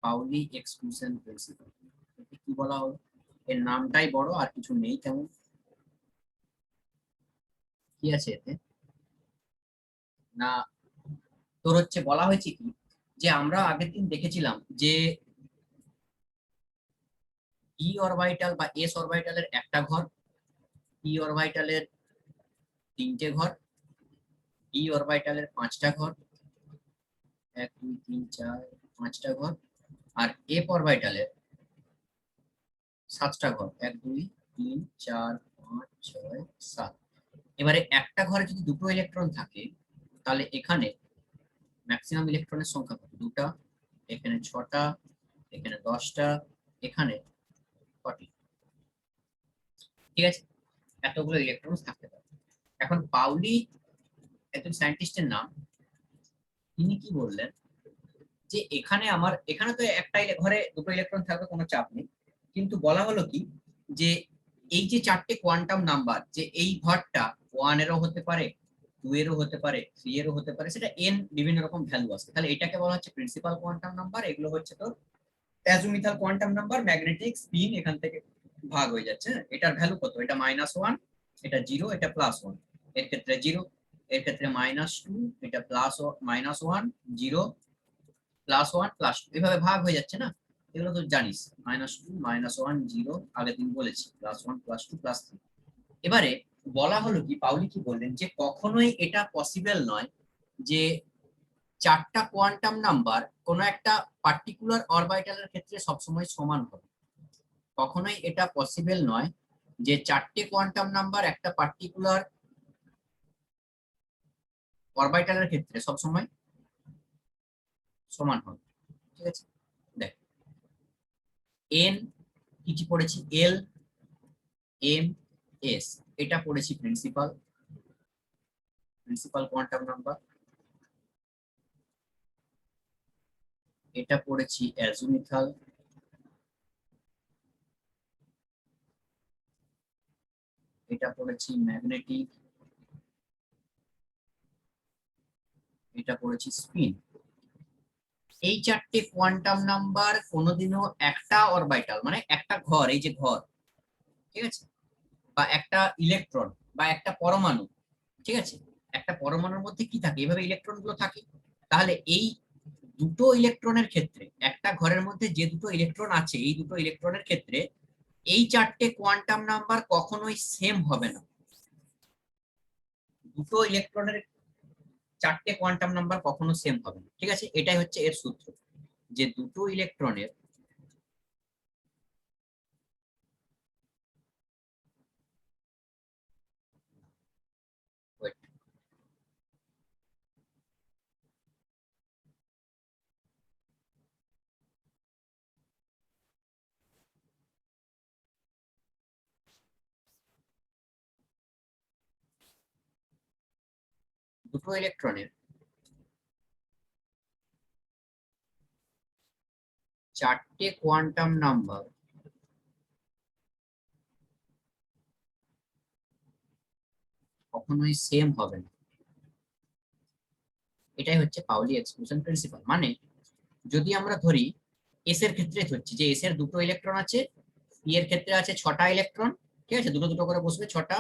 Paoli exclusion principal. কি বলা হলো? এর নামটাই বড়, আর কিছু নেই তেমন। কি আছে এতে? না, তোর হচ্ছে বলা হয়েছে কি, যে আমরা আগের দিন দেখেছিলাম যে ই অরবিটাল বা এস অরবিটালের একটা ঘর, পি অরবিটালের তিনটে ঘর, ডি অরবিটালের পাঁচটা ঘর, 1 2 3 4 5টা ঘর, আর এফ অরবিটালের 7টা ঘর, 1 2 3 4 5 6 7। এবারে একটা ঘরে যদি দুটো ইলেকট্রন থাকে, তাহলে এখানে ম্যাক্সিমাম ইলেকট্রনের সংখ্যা কত? দুটা, এখানে 6টা, এখানে 10টা, এখানে 40। ঠিক আছে, এতগুলো ইলেকট্রন থাকতে পারে। এখন পাউলি একজন সায়েন্টিস্টের নাম, তিনি কি বললেন, যে এখানে তো একটা ঘরে দুটো ইলেকট্রন থাকবে, কোনো চাপ নেই, কিন্তু বলা হলো কি, যে এই যে চারটে কোয়ান্টাম নাম্বার, যে এই ঘরটা 1 এরও হতে পারে, 2 এরও হতে পারে, 3 এরও হতে পারে, সেটা এন বিভিন্ন রকম ভ্যালু আছে, তাহলে এটাকে বলা হচ্ছে প্রিন্সিপাল কোয়ান্টাম নাম্বার। এগুলো হচ্ছে তোর অ্যাজুমিথাল কোয়ান্টাম নাম্বার, ম্যাগনেটিক স্পিন এখান থেকে ভাগ হয়ে যাচ্ছে। এটার ভ্যালু কত? এটা -1, এটা 0, এটা +1। এর ক্ষেত্রে 0, এর ক্ষেত্রে -2, এটা -1 0 +1 +2, এভাবে ভাগ হয়ে যাচ্ছে না? এগুলো তো জানিস, -2 -1 0, আগের দিন বলেছি, +1 +2 +3। এবারে বলা হলো কি, পাউলি কি বললেন, যে কখনোই এটা পসিবল নয় যে চারটা কোয়ান্টাম নাম্বার কোনো একটা পার্টিকুলার অরবিটালের ক্ষেত্রে সবসময় সমান হবে। কখনোই এটা পসিবল নয় যে চারটে কোয়ান্টাম নাম্বার একটা পার্টিকুলার অরবিটালের ক্ষেত্রে সবসময় সমান হবে। ঠিক আছে, দেখ, এন কি কি পড়েছি, এল এম এস, এটা পড়েছি প্রিন্সিপাল প্রিন্সিপাল কোয়ান্টাম নাম্বার। এটা পড়েছি অ্যাজুমিথাল, এটা পড়েছি ম্যাগনেটিক, এটা পড়েছি স্পিন। এই চারটে কোয়ান্টাম নাম্বার কোনোদিনও একটা অরবিটাল, মানে একটা ঘর, এই যে ঘর, ঠিক আছে, বা একটা ইলেকট্রন বা একটা পরমাণু, ঠিক আছে, একটা পরমাণুর মধ্যে কি থাকে, এভাবে ইলেকট্রন গুলো থাকে। তাহলে এই দুটো ইলেকট্রনের ক্ষেত্রে, একটা ঘরের মধ্যে যে দুটো ইলেকট্রন আছে, এই দুটো ইলেকট্রনের ক্ষেত্রে এই চারটে কোয়ান্টাম নাম্বার কখনোই সেম হবে না। দুটো ইলেকট্রনের চারটে কোয়ান্টাম নাম্বার কখনো সেম হবে না। ঠিক আছে, এটাই হচ্ছে এর সূত্র, যে দুটো ইলেকট্রনের, দুটো ইলেকট্রনের চারটে কোয়ান্টাম নাম্বার কখনোই সেম হবে না। এটাই হচ্ছে পাউলি এক্সক্লুশন প্রিন্সিপাল। মানে যদি আমরা ধরি, এস এর ক্ষেত্রে ধরছি যে এস এর দুটো ইলেকট্রন আছে, পি এর ক্ষেত্রে আছে 6টা ইলেকট্রন, ঠিক আছে, দুটো দুটো করে বসবে 6টা,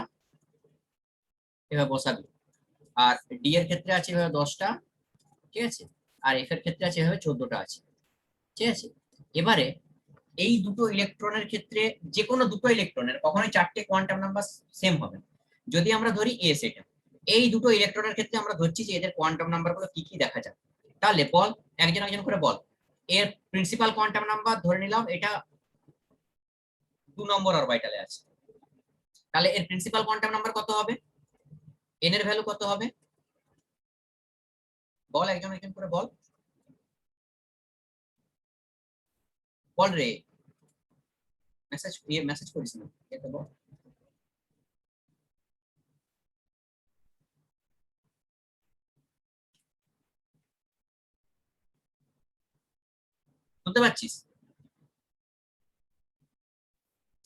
এভাবে বসাবে। আর ডি এর ক্ষেত্রে আছে এভাবে 10টা, ঠিক আছে, আর এফ এর ক্ষেত্রে আছে এভাবে 14টা আছে। ঠিক আছে, এবারে এই দুটো ইলেকট্রনের ক্ষেত্রে, যে কোনো দুটো ইলেকট্রনের কখনোই চারটে কোয়ান্টাম নাম্বার সেম হবে না। যদি আমরা ধরি এস, এটা, এই দুটো ইলেকট্রনের ক্ষেত্রে আমরা ধরছি যে এদের কোয়ান্টাম নাম্বার গুলো কি কি দেখা যায়। তাহলে বল, একজন একজন করে বল। এর প্রিন্সিপাল কোয়ান্টাম নাম্বার ধরে নিলাম এটা 2 নম্বর অরবিটালে আছে, তাহলে এর প্রিন্সিপাল কোয়ান্টাম নাম্বার কত হবে? এন এর ভ্যালু কত হবে? বল, একজন একজন করে বল, বল রে, মেসেজ করিস না, এটা বল। শুনতে পাচ্ছিস?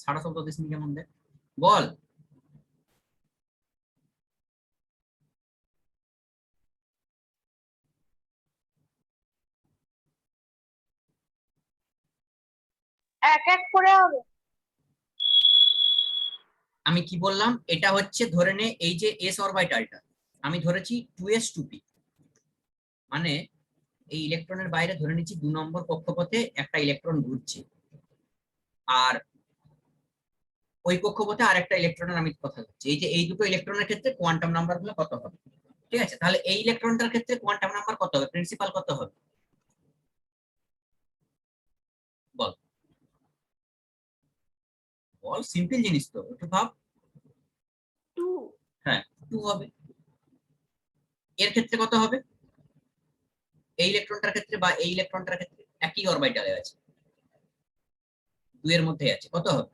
সারা শব্দ দিস নি কেমন দেখ, বল। এক এক করে হবে। আমি কি বললাম, এটা হচ্ছে ধরে নে এই যে এস অরবিটালটা আমি ধরেছি 2s 2p, মানে এই ইলেকট্রনের বাইরে ধরে নিচ্ছি 2 নম্বর কক্ষপথে একটা ইলেকট্রন ঘুরছে, আর ওই কক্ষপথে আরেকটা ইলেকট্রনের আমি কথা বলছি। এই যে এই দুটো ইলেকট্রনের ক্ষেত্রে কোয়ান্টাম নাম্বার গুলো কত হবে? ঠিক আছে, তাহলে এই ইলেকট্রনটার ক্ষেত্রে কোয়ান্টাম নাম্বার কত হবে, প্রিন্সিপাল কত হবে বল? বল, সিম্পল জিনিস তো, একটু ভাব। 2। হ্যাঁ, 2 হবে। এর ক্ষেত্রে কত হবে? এই ইলেকট্রনটার ক্ষেত্রে বা এই ইলেকট্রনটার ক্ষেত্রে একই অরবিটালে আছে, 2 এর মধ্যে আছে, কত হবে?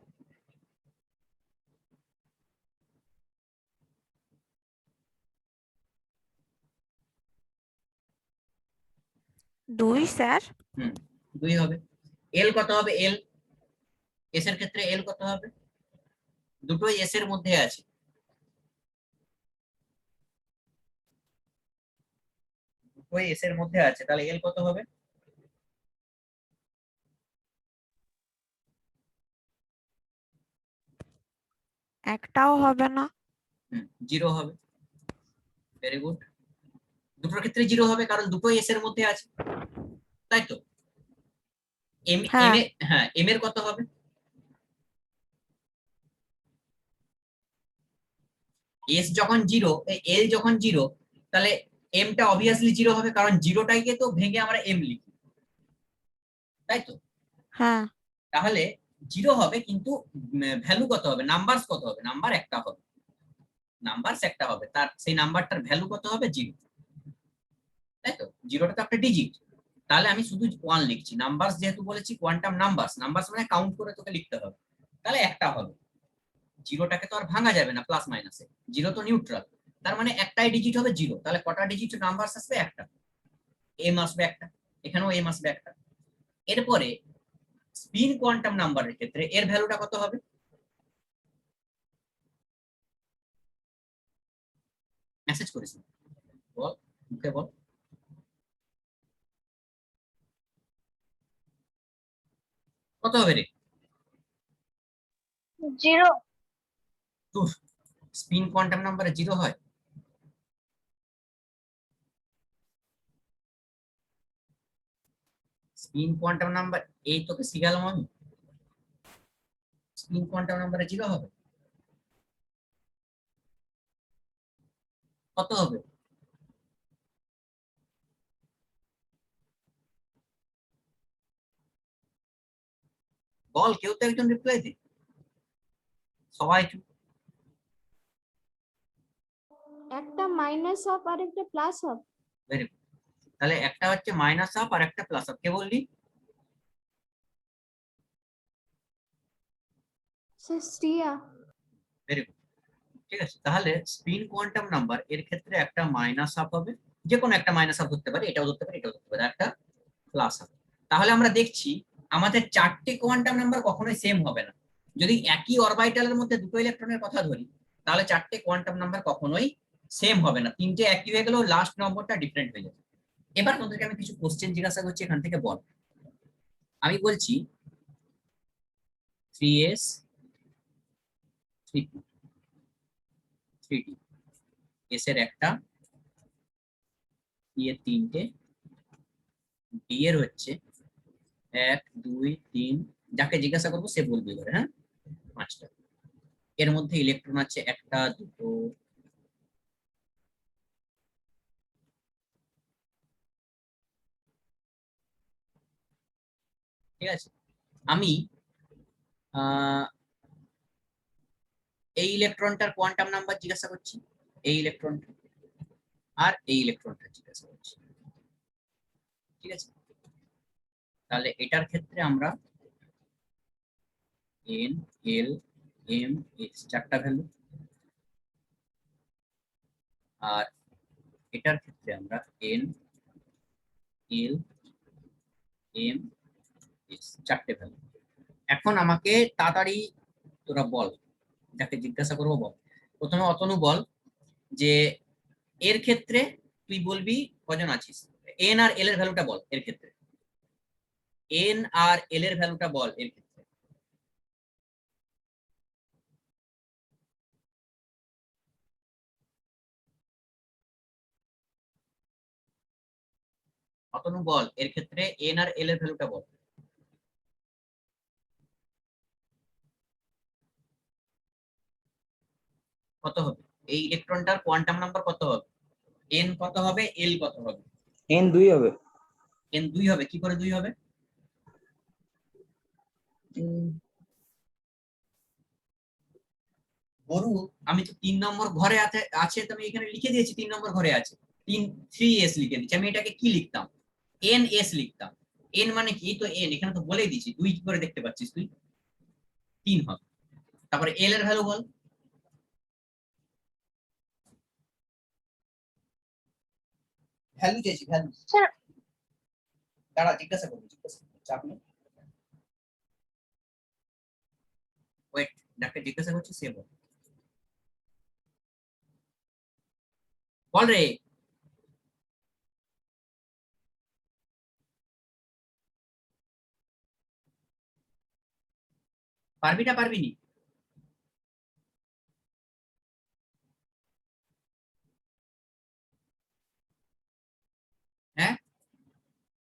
2 স্যার। 2 হবে। এল কত হবে? এল, এস এর ক্ষেত্রে এল কত হবে? দুটোই এস এর মধ্যে আছে, দুটোই এস এর মধ্যে আছে, তাহলে এল কত হবে? একটাও হবে না। 0 হবে। ভেরি গুড, দুটোর ক্ষেত্রে 0 হবে কারণ দুটোই এস এর মধ্যে আছে, তাই তো? এম এম হ্যাঁ। এ, হ্যাঁ, এম এর কত হবে? এস যখন 0, এল যখন 0, তাহলে এমটা অবভিয়াসলি 0 হবে কারণ জিরোটাকে তো ভেঙে আমরা এম লিখি, তাই তো? হ্যাঁ। তাহলে 0 হবে, কিন্তু ভ্যালু কত হবে, নাম্বারস কত হবে? নাম্বার একটা হবে, নাম্বারস একটা হবে, তার সেই নাম্বারটার ভ্যালু কত হবে? 0, তাই তো? জিরোটা তো একটা ডিজিট, তাহলে আমি শুধু 1 লিখছি। নাম্বারস যেহেতু বলেছি কোয়ান্টাম নাম্বারস, নাম্বারস মানে কাউন্ট করে তোকে লিখতে হবে, তাহলে একটা হবে। জিরোটাকে তো আর ভাঙা যাবে না প্লাস মাইনাসে, জিরো তো নিউট্রাল, তার মানে একটাই ডিজিট হবে 0, তাহলে কটা ডিজিট নাম্বারস আসবে? একটা। এম আসবে একটা, এখানেও এম আসবে একটা। এরপরে স্পিন কোয়ান্টাম নাম্বারের ক্ষেত্রে এর ভ্যালুটা কত হবে? মেসেজ করিস না, বল, মুখে বল। কত হবে রে? 0। তো স্পিন কোয়ান্টাম নাম্বারে 0 হয়? স্পিন কোয়ান্টাম নাম্বার, এই তোকে শিখালাম আমি, স্পিন কোয়ান্টাম নাম্বারে 0 হবে? কত হবে? বল, কেউ তো একজন রিপ্লাই দে, সবাই চুপ। একটা মাইনাস হাফ আর একটা প্লাস হাফ। ভেরি গুড, তাহলে একটা হচ্ছে মাইনাস হাফ আর একটা প্লাস হাফ, কে বললি? শ্রিয়া। ভেরি গুড, ঠিক আছে। তাহলে স্পিন কোয়ান্টাম নাম্বার এর ক্ষেত্রে একটা মাইনাস হাফ হবে, যে কোনো একটা মাইনাস হাফ ধরতে পারে, এটাও ধরতে পারে, এটাও ধরতে পারে, একটা প্লাস হাফ। তাহলে আমরা দেখছি আমাদের চারটে কোয়ান্টাম নাম্বার কখনোই সেম হবে না। যদি একই অরবিটালের মধ্যে দুটো ইলেকট্রনের কথা ধরি, তাহলে চারটে কোয়ান্টাম নাম্বার কখনোই সেম হবে না, তিনটে একই হয়ে গেলেও লাস্ট নম্বরটা ডিফারেন্ট হয়ে যাবে। এবার তোমাদেরকে আমি কিছু কোশ্চেন জিজ্ঞাসা করছি, এখান থেকে বল। আমি বলছি 3s 3p 3d, এস এর একটা, পি এর তিনটে, ডি এর হচ্ছে 1 2 3, যাকে জিজ্ঞাসা করবো সে বলবে এবারে, হ্যাঁ, 5টা। এর মধ্যে ইলেকট্রন আছে একটা, দুটো, ঠিক আছে। আমি আহ এই ইলেকট্রনটার কোয়ান্টাম নাম্বার জিজ্ঞাসা করছি, এই ইলেকট্রনটা, আর এই ইলেকট্রনটা জিজ্ঞাসা করছি, ঠিক আছে। তাহলে এটার ক্ষেত্রে আমরা এন, এল, এম, এস চারটা ভ্যালু, আর এটার ক্ষেত্রে আমরা এন, এল, এম, এস চারটে ভ্যালু। এখন আমাকে তাড়াতাড়ি তোরা বল, যাকে জিজ্ঞাসা করবো বল। প্রথমে অতনু বল যে এর ক্ষেত্রে তুই বলবি কজন আছিস, এন আর এল এর ভ্যালুটা বল এর ক্ষেত্রে, এন আর এল এর ভ্যালুটা বল এর ক্ষেত্রে। অতনু বল এর ক্ষেত্রে এন আর এল এর ভ্যালুটা বল। কত হবে এই ইলেকট্রনটার কোয়ান্টাম নাম্বার কত হবে? এন কত হবে, এল কত হবে? এন 2 হবে। এন 2 হবে। কি করে 2 হবে? বরু আমি তো 3 নম্বর ঘরে আছে তো আমি এখানে লিখে দিয়েছি 3 নম্বর ঘরে আছে 3s লিখে দিচ্ছি। আমি এটাকে কি লিখতাম? এন এস লিখতাম। এন মানে কি? তো এন এখানে তো বলেই দিয়েছি 2 কি করে দেখতে পাচ্ছিস তুই? 3 হবে। তারপরে এল এর ভ্যালু বল। ভ্যালু চেয়েছি ভ্যালু। স্যার দাঁড়া জিজ্ঞাসা করবো চাপ নেই। ওয়েট, ডাক্তার জিজ্ঞাসা করছি সে বল। বল রে। পারবি না পারবি নি? হ্যাঁ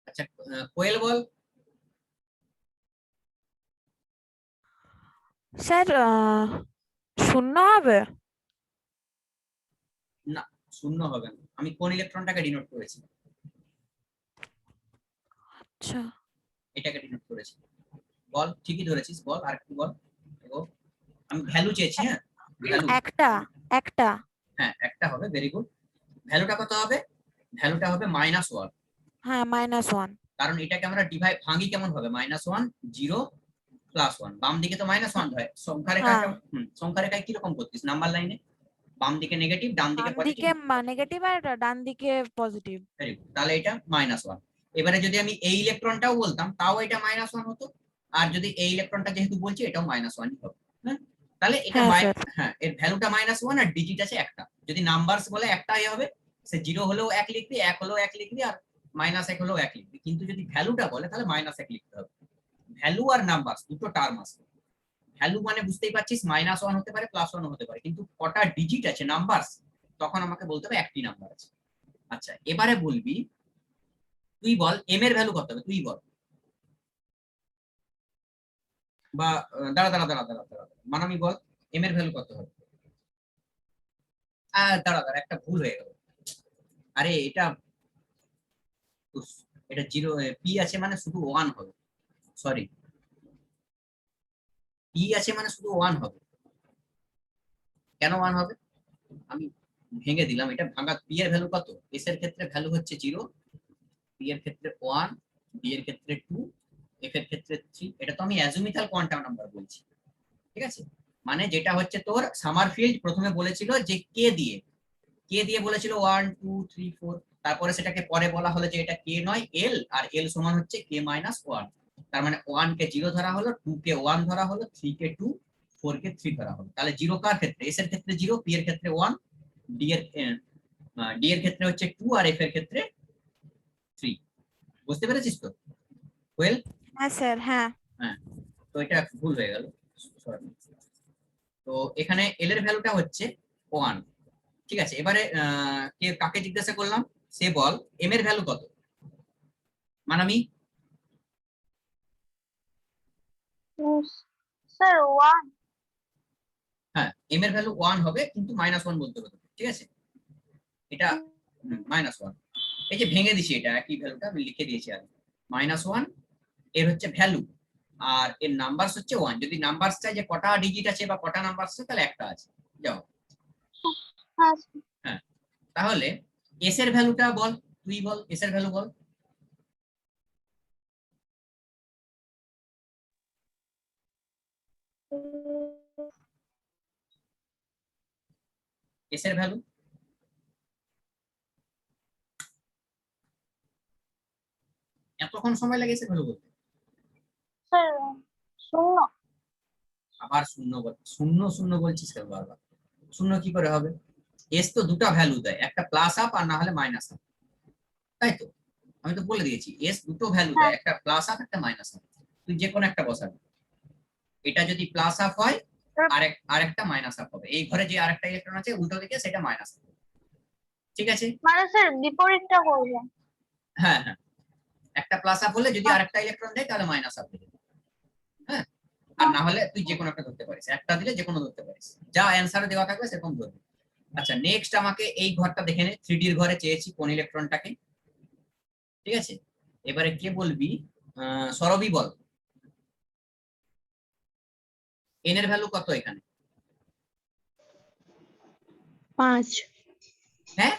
আচ্ছা, কোয়েল বল। স্যার 0 হবে। না, শূন্য হবে না। আমি কোন ইলেকট্রনটাকে ডিনোট করেছি? আচ্ছা, এটাকে ডিনোট করেছি। বল, ঠিকই ধরেছিস, বল আর একটু বল। দেখো, আমি ভ্যালু চেয়েছি। হ্যাঁ ভ্যালু। একটা একটা হ্যাঁ একটা হবে, ভেরি গুড। ভ্যালুটা কত হবে? ভ্যালুটা হবে -1। হ্যাঁ -1। কারণ এটাকে আমরা ডিভাইড ভাঙি কেমন হবে? -1 0 +1। বাম দিকে তো -1 হয়। সংখ্যা রেখাটা হ্যাঁ, সংখ্যা রেখায় কিরকম করতিস নাম্বার লাইনে? বাম দিকে নেগেটিভ, ডান দিকে বাম পজিটিভ। দিকে নেগেটিভ আর ডান দিকে পজিটিভ। ভেরি গুড, তাহলে এটা -1। এবারে যদি আমি এই ইলেকট্রনটাও বলতাম তাও এটা -1 হতো। আর যদি এই ইলেকট্রনটা যেহেতু বলছি এটাও -1ই হবে। হ্যাঁ তাহলে এটা হ্যাঁ স্যার। হ্যাঁ এর ভ্যালুটা -1 আর ডিজিট আছে একটা। যদি নাম্বারস বলে একটাই হবে, সে 0 হলেও 1 লিখবি, 1 হলেও 1 লিখবি, আর -1 হলেও 1 লিখবি। কিন্তু যদি ভ্যালুটা বলে তাহলে -1 লিখতে হবে। ভ্যালু আর নাম্বারস দুটো টার্ম আছে। ভ্যালু মানে বুঝতেই পারছিস -1 হতে পারে, +1 হতে পারে, কিন্তু কটা ডিজিট আছে নাম্বারস তখন আমাকে বলতে হবে একটি নাম্বার আছে। আচ্ছা এবারে বলবি, তুই বল এম এর ভ্যালু কত হবে, তুই বল। বা দাঁড়া দাঁড়া দাঁড়া দাঁড়া দাঁড়া মানামি বল, এম এর ভ্যালু কত হবে? দাঁড়া দাঁড়া, একটা ভুল হয়ে গেল। আরে এটা উফ, এটা 0 পি আছে মানে শুধু 1 হবে। সরি, পি আছে মানে শুধু 1 হবে। কেন 1 হবে? আমি ভেঙে দিলাম। এটা ভাঙা, পি এর ভ্যালু কত? এস এর ক্ষেত্রে ভ্যালু হচ্ছে 0, পি এর ক্ষেত্রে 1, ডি এর ক্ষেত্রে 2, এফ এর ক্ষেত্রে 3। এটা তো আমি অ্যাজুমিথাল কোয়ান্টাম নাম্বার বলছি। ঠিক আছে, মানে যেটা হচ্ছে তোর সামারফিল্ড প্রথমে বলেছিল যে কে দিয়ে বলেছিল 1 2 3 4। তারপরে সেটাকে পরে বলা হলো যে এটা কে নয় এল, আর এল সমান হচ্ছে k-1। তার মানে 1 কে 0 ধরা হলো, 2 কে 1 ধরা হলো, 3 কে 2, 4 কে 3 ধরা হলো। তাহলে 0 কার ক্ষেত্রে? এস এর ক্ষেত্রে 0, পি এর ক্ষেত্রে 1, ডি এর ক্ষেত্রে হচ্ছে 2, আর এফ এর ক্ষেত্রে 3। বুঝতে পেরেছিস তো ওয়েল? হ্যাঁ স্যার, হ্যাঁ। হ্যাঁ, তো এটা ভুল হয়ে গেল। Sorry। তো এখানে এল এর ভ্যালুটা হচ্ছে 1। ঠিক আছে, এবারে কে কাকে জিজ্ঞাসা করলাম? সে বল এম এর ভ্যালু কত। মানামি? স্যার 1। হ্যাঁ এম এর ভ্যালু 1 হবে, কিন্তু -1 বলতে হবে। ঠিক আছে, এটা -1। এই যে ভেঙে দিছি, এটা একই ভ্যালুটা আমি লিখে দিয়েছি আগে। -1 এর হচ্ছে ভ্যালু, আর এর নাম্বারস হচ্ছে 1। যদি নাম্বারস চাই যে কটা ডিজিট আছে বা কটা নাম্বারস আছে, তাহলে একটা আছে। যাও। হ্যাঁ তাহলে এস এর ভ্যালুটা বল, তুই বল এস এর ভ্যালু বল। এস এর ভ্যালু এতক্ষণ সময় লাগে এস এর ভ্যালু বলতে? স্যার 0। আবার শূন্য শূন্য শূন্য বলছিস কেন বারবার? শূন্য কি করে হবে? এস তো দুটো ভ্যালু দেয়, একটা প্লাস আপ আর না হলে মাইনাস আপ, তাই তো? আমি তো বলে দিয়েছি এস দুটো ভ্যালু দেয়, একটা প্লাস আপ একটা মাইনাস আপ। তুই যে কোনো একটা বসাবি। এটা যদি প্লাস আপ হয় আরেকটা মাইনাস আপ হবে। এই ঘরে যে আরেকটা ইলেকট্রন আছে উল্টো দিকে, সেটা মাইনাস আপ। ঠিক আছে, মানে স্যার বিপরীতটা করবেন। হ্যাঁ হ্যাঁ, একটা প্লাস আপ হলে যদি আরেকটা ইলেকট্রন দেয় তাহলে মাইনাস আপ দেবে। হ্যাঁ, আর না হলে তুই যে কোনো একটা ধরতে পারিস, একটা দিলে যে কোনো ধরতে পারিস, যা অ্যান্সারে দেওয়া থাকবে সেরকম ধরবি। আচ্ছা নেক্সট আমাকে এই ঘরটা দেখে নে, 3D এর ঘরে চেয়েছি কোন ইলেকট্রনটাকে। ঠিক আছে, এবারে কে বলবি? সরবি বল, এন এর ভ্যালু কত এখানে? 5। হ্যাঁ,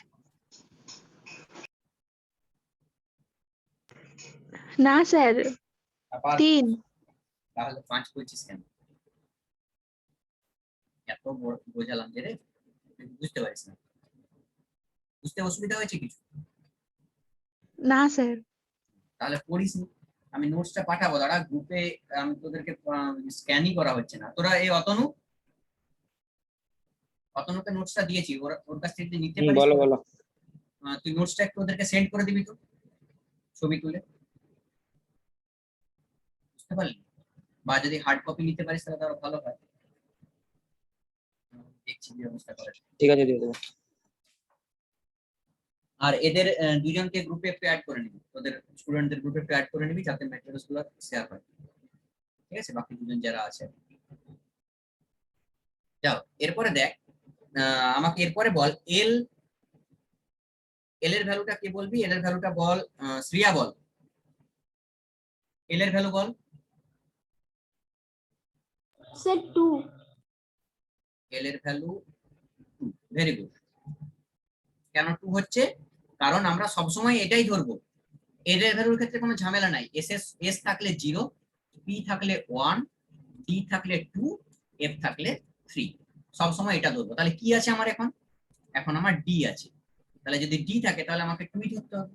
না স্যার, আবার 3। তাহলে 5 বলছিস কেন? এত বোঝালাম যে রে, তুই বুঝতে পারিস না, বুঝতে অসুবিধা হয়েছে কিছু? না স্যার। তাহলে পড়িস নি। আমি নোটসটা পাঠাবো, দাঁড়া গ্রুপে, আমি তোদেরকে স্ক্যানই করা হচ্ছে না। তোরা এই অতনুকে নোটসটা দিয়েছি, ওর কাছ থেকে নিতে পারিস বলো তো? বলো। তুই নোটসটা একটু ওদেরকে সেন্ড করে দিবি তো, ছবি তুলে, বুঝতে পারলি? বা যদি হার্ড কপি নিতে পারিস তাহলে তো আরো ভালো হয়। দেখছি ব্যবস্থা করে। ঠিক আছে, দিয়ে দেবো। আর এদের দুজনকে গ্রুপে একটু অ্যাড করে নিবি, তোদের স্টুডেন্টদের গ্রুপে একটু অ্যাড করে নিবি যাতে ম্যাটেরিয়ালস গুলো শেয়ার হয়। ঠিক আছে, বাকি দুজন যারা আছে। যাও এরপরে দেখ, আমাকে এরপরে বল এল, এল এর ভ্যালুটা কে বলবি? এল এর ভ্যালুটা বল, শ্রিয়া বল, এল এর ভ্যালু বল। স্যার 2। এল এর ভ্যালু 2, ভেরি গুড। কেন 2 হচ্ছে? কারণ আমরা সবসময় এটাই ধরবো, এল এর ভ্যালুর ক্ষেত্রে কোনো ঝামেলা নাই। এস থাকলে 0, পি থাকলে 1, ডি থাকলে 2, এফ থাকলে 3, সবসময় এটা ধরবো। তাহলে কি আছে আমার এখন? এখন আমার ডি আছে, তাহলে যদি ডি থাকে তাহলে আমাকে 2 ধরতে হবে।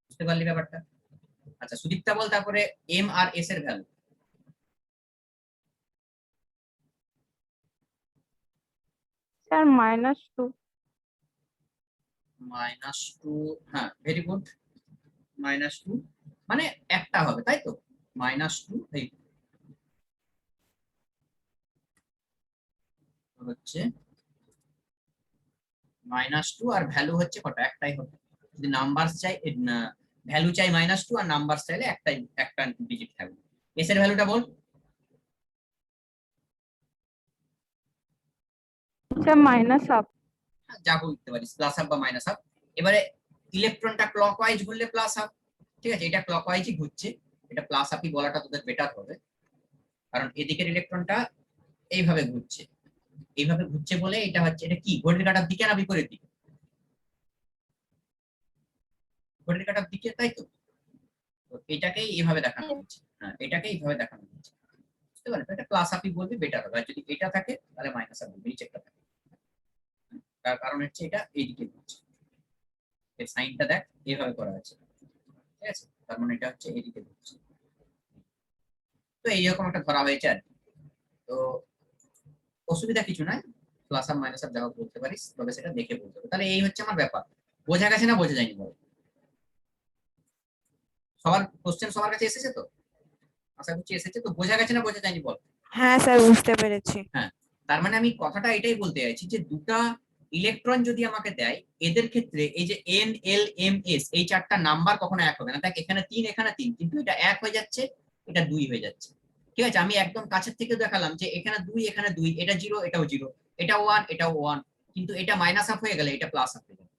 বুঝতে পারলি ব্যাপারটা? আচ্ছা সুদীপ্তা বল তারপরে এম আর এস এর ভ্যালু। স্যার -2। -2, হ্যাঁ ভেরি গুড। -2 মানে একটা হবে তাই তো, -2 এই হচ্ছে -2, আর ভ্যালু হচ্ছে কত? একটাই হবে। যদি নাম্বার চাই, ভ্যালু চাই -2 আর নাম্বার চাইলে একটা ডিজিট থাকবে। এস এর ভ্যালুটা বল। Sir -half. যা বলতে পারিস, প্লাস হাফ বা মাইনাস হাফ। এবারে ইলেকট্রনটা ক্লকওয়াইজ ঘুরলে প্লাস হাফ। ঠিক আছে, এটা ক্লকওয়াইজই ঘুরছে, এটা প্লাস হাফই বলাটা তোদের বেটার হবে, কারণ এদিকের ইলেকট্রনটা এইভাবে ঘুরছে, এইভাবে ঘুরছে বলে এটা হচ্ছে, এটা কি ঘড়ির কাঁটার দিকে না বিপরীত দিকে? ঘড়ির কাঁটার দিকে, তাই তো। তো এটাকেই এইভাবে দেখানো হচ্ছে, হ্যাঁ এটাকে এইভাবে দেখানো হচ্ছে। বুঝতে পারলে? এটা প্লাস হাফই বলবি বেটার হবে, আর যদি এটা থাকে তাহলে মাইনাস হাফ বলবি, নিচেরটা থাকে। তার কারণ হচ্ছে এটা এইদিকে ঘুরছে, এর সাইনটা দেখ এইভাবে করা আছে। ঠিক আছে, তার মানে এটা হচ্ছে এইদিকে ঘুরছে। তো এইরকম একটা ধরা হয়েছে আর কি। তো অসুবিধা কিছু নাই, প্লাস আর মাইনাস আর যা হোক বলতে পারিস, তবে সেটা দেখে বলতে হবে। তাহলে এই হচ্ছে আমার ব্যাপার। বোঝা গেছে না বোঝা যায়নি বল? সবার কোশ্চেন সবার কাছে এসেছে তো? আশা করছি এসেছে তো। বোঝা গেছে না বোঝা যায়নি বল? হ্যাঁ স্যার, বুঝতে পেরেছি। হ্যাঁ, তার মানে আমি কথাটা এটাই বলতে চাইছি যে দুটা ইলেকট্রন যদি আমাকে দেয়, এদের ক্ষেত্রে এই যে এন এল এম এস এই চারটা নাম্বার কখনো এক হবে না। দেখ এখানে 3 এখানে 3, কিন্তু এটা 1 হয়ে যাচ্ছে, এটা 2 হয়ে যাচ্ছে। ঠিক আছে, আমি একদম কাছের থেকে দেখালাম যে এখানে 2 এখানে 2, এটা 0 এটাও 0, এটা 1 এটাও 1, কিন্তু এটা মাইনাস হাফ হয়ে গেলে এটা প্লাস হাফ হয়ে যাবে।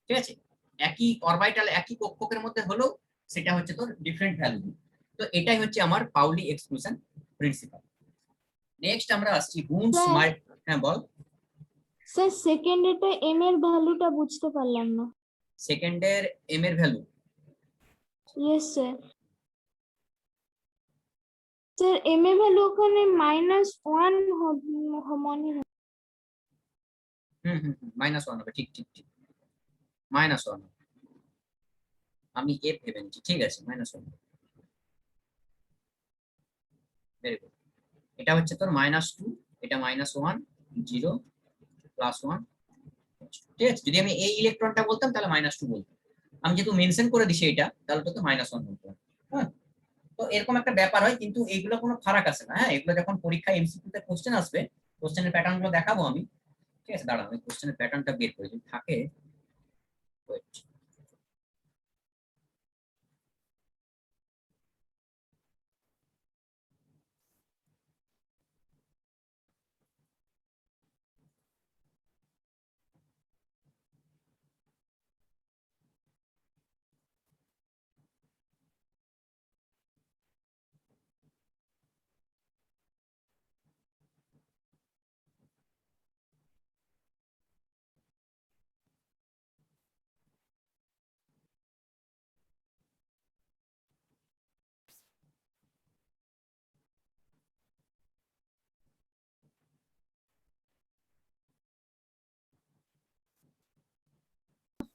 ঠিক আছে, একই অরবিটাল একই কক্ষকের মধ্যে হলেও সেটা হচ্ছে তোর ডিফারেন্ট ভ্যালু। তো এটাই হচ্ছে আমার পাউলি এক্সক্লুশন প্রিন্সিপাল। নেক্সট আমরা আসছি বুন্স স্যার, হ্যাঁ বল। স্যার সেকেন্ডেতে এম এর ভ্যালুটা বুঝতে পারলাম না। সেকেন্ডের এম এর value, yes sir. Sir M এর ভ্যালু ওখানে -1 মনে হয়। -1 হবে, ঠিক ঠিক ঠিক, -1। আমি এফ ভেবে নিচ্ছি, ঠিক আছে, -1। Very good. এটা হচ্ছে তোর -2, এটা -1, 0, +1। ঠিক আছে, যদি আমি এই ইলেকট্রনটা বলতাম তাহলে -2 বলতাম, আমি যেহেতু মেনশন করে দিছি এটা, তাহলে তোকে -1 বলতে হবে। হ্যাঁ, তো এরকম একটা ব্যাপার হয়, কিন্তু এইগুলো কোনো ফারাক আসে না। হ্যাঁ, এগুলো যখন পরীক্ষায় এমসিকিউ তে কোশ্চেন আসবে, কোশ্চেনের প্যাটার্ন গুলো দেখাবো আমি। ঠিক আছে, দাঁড়া আমি কোশ্চেনের প্যাটার্নটা বের করে যদি থাকে। Wait.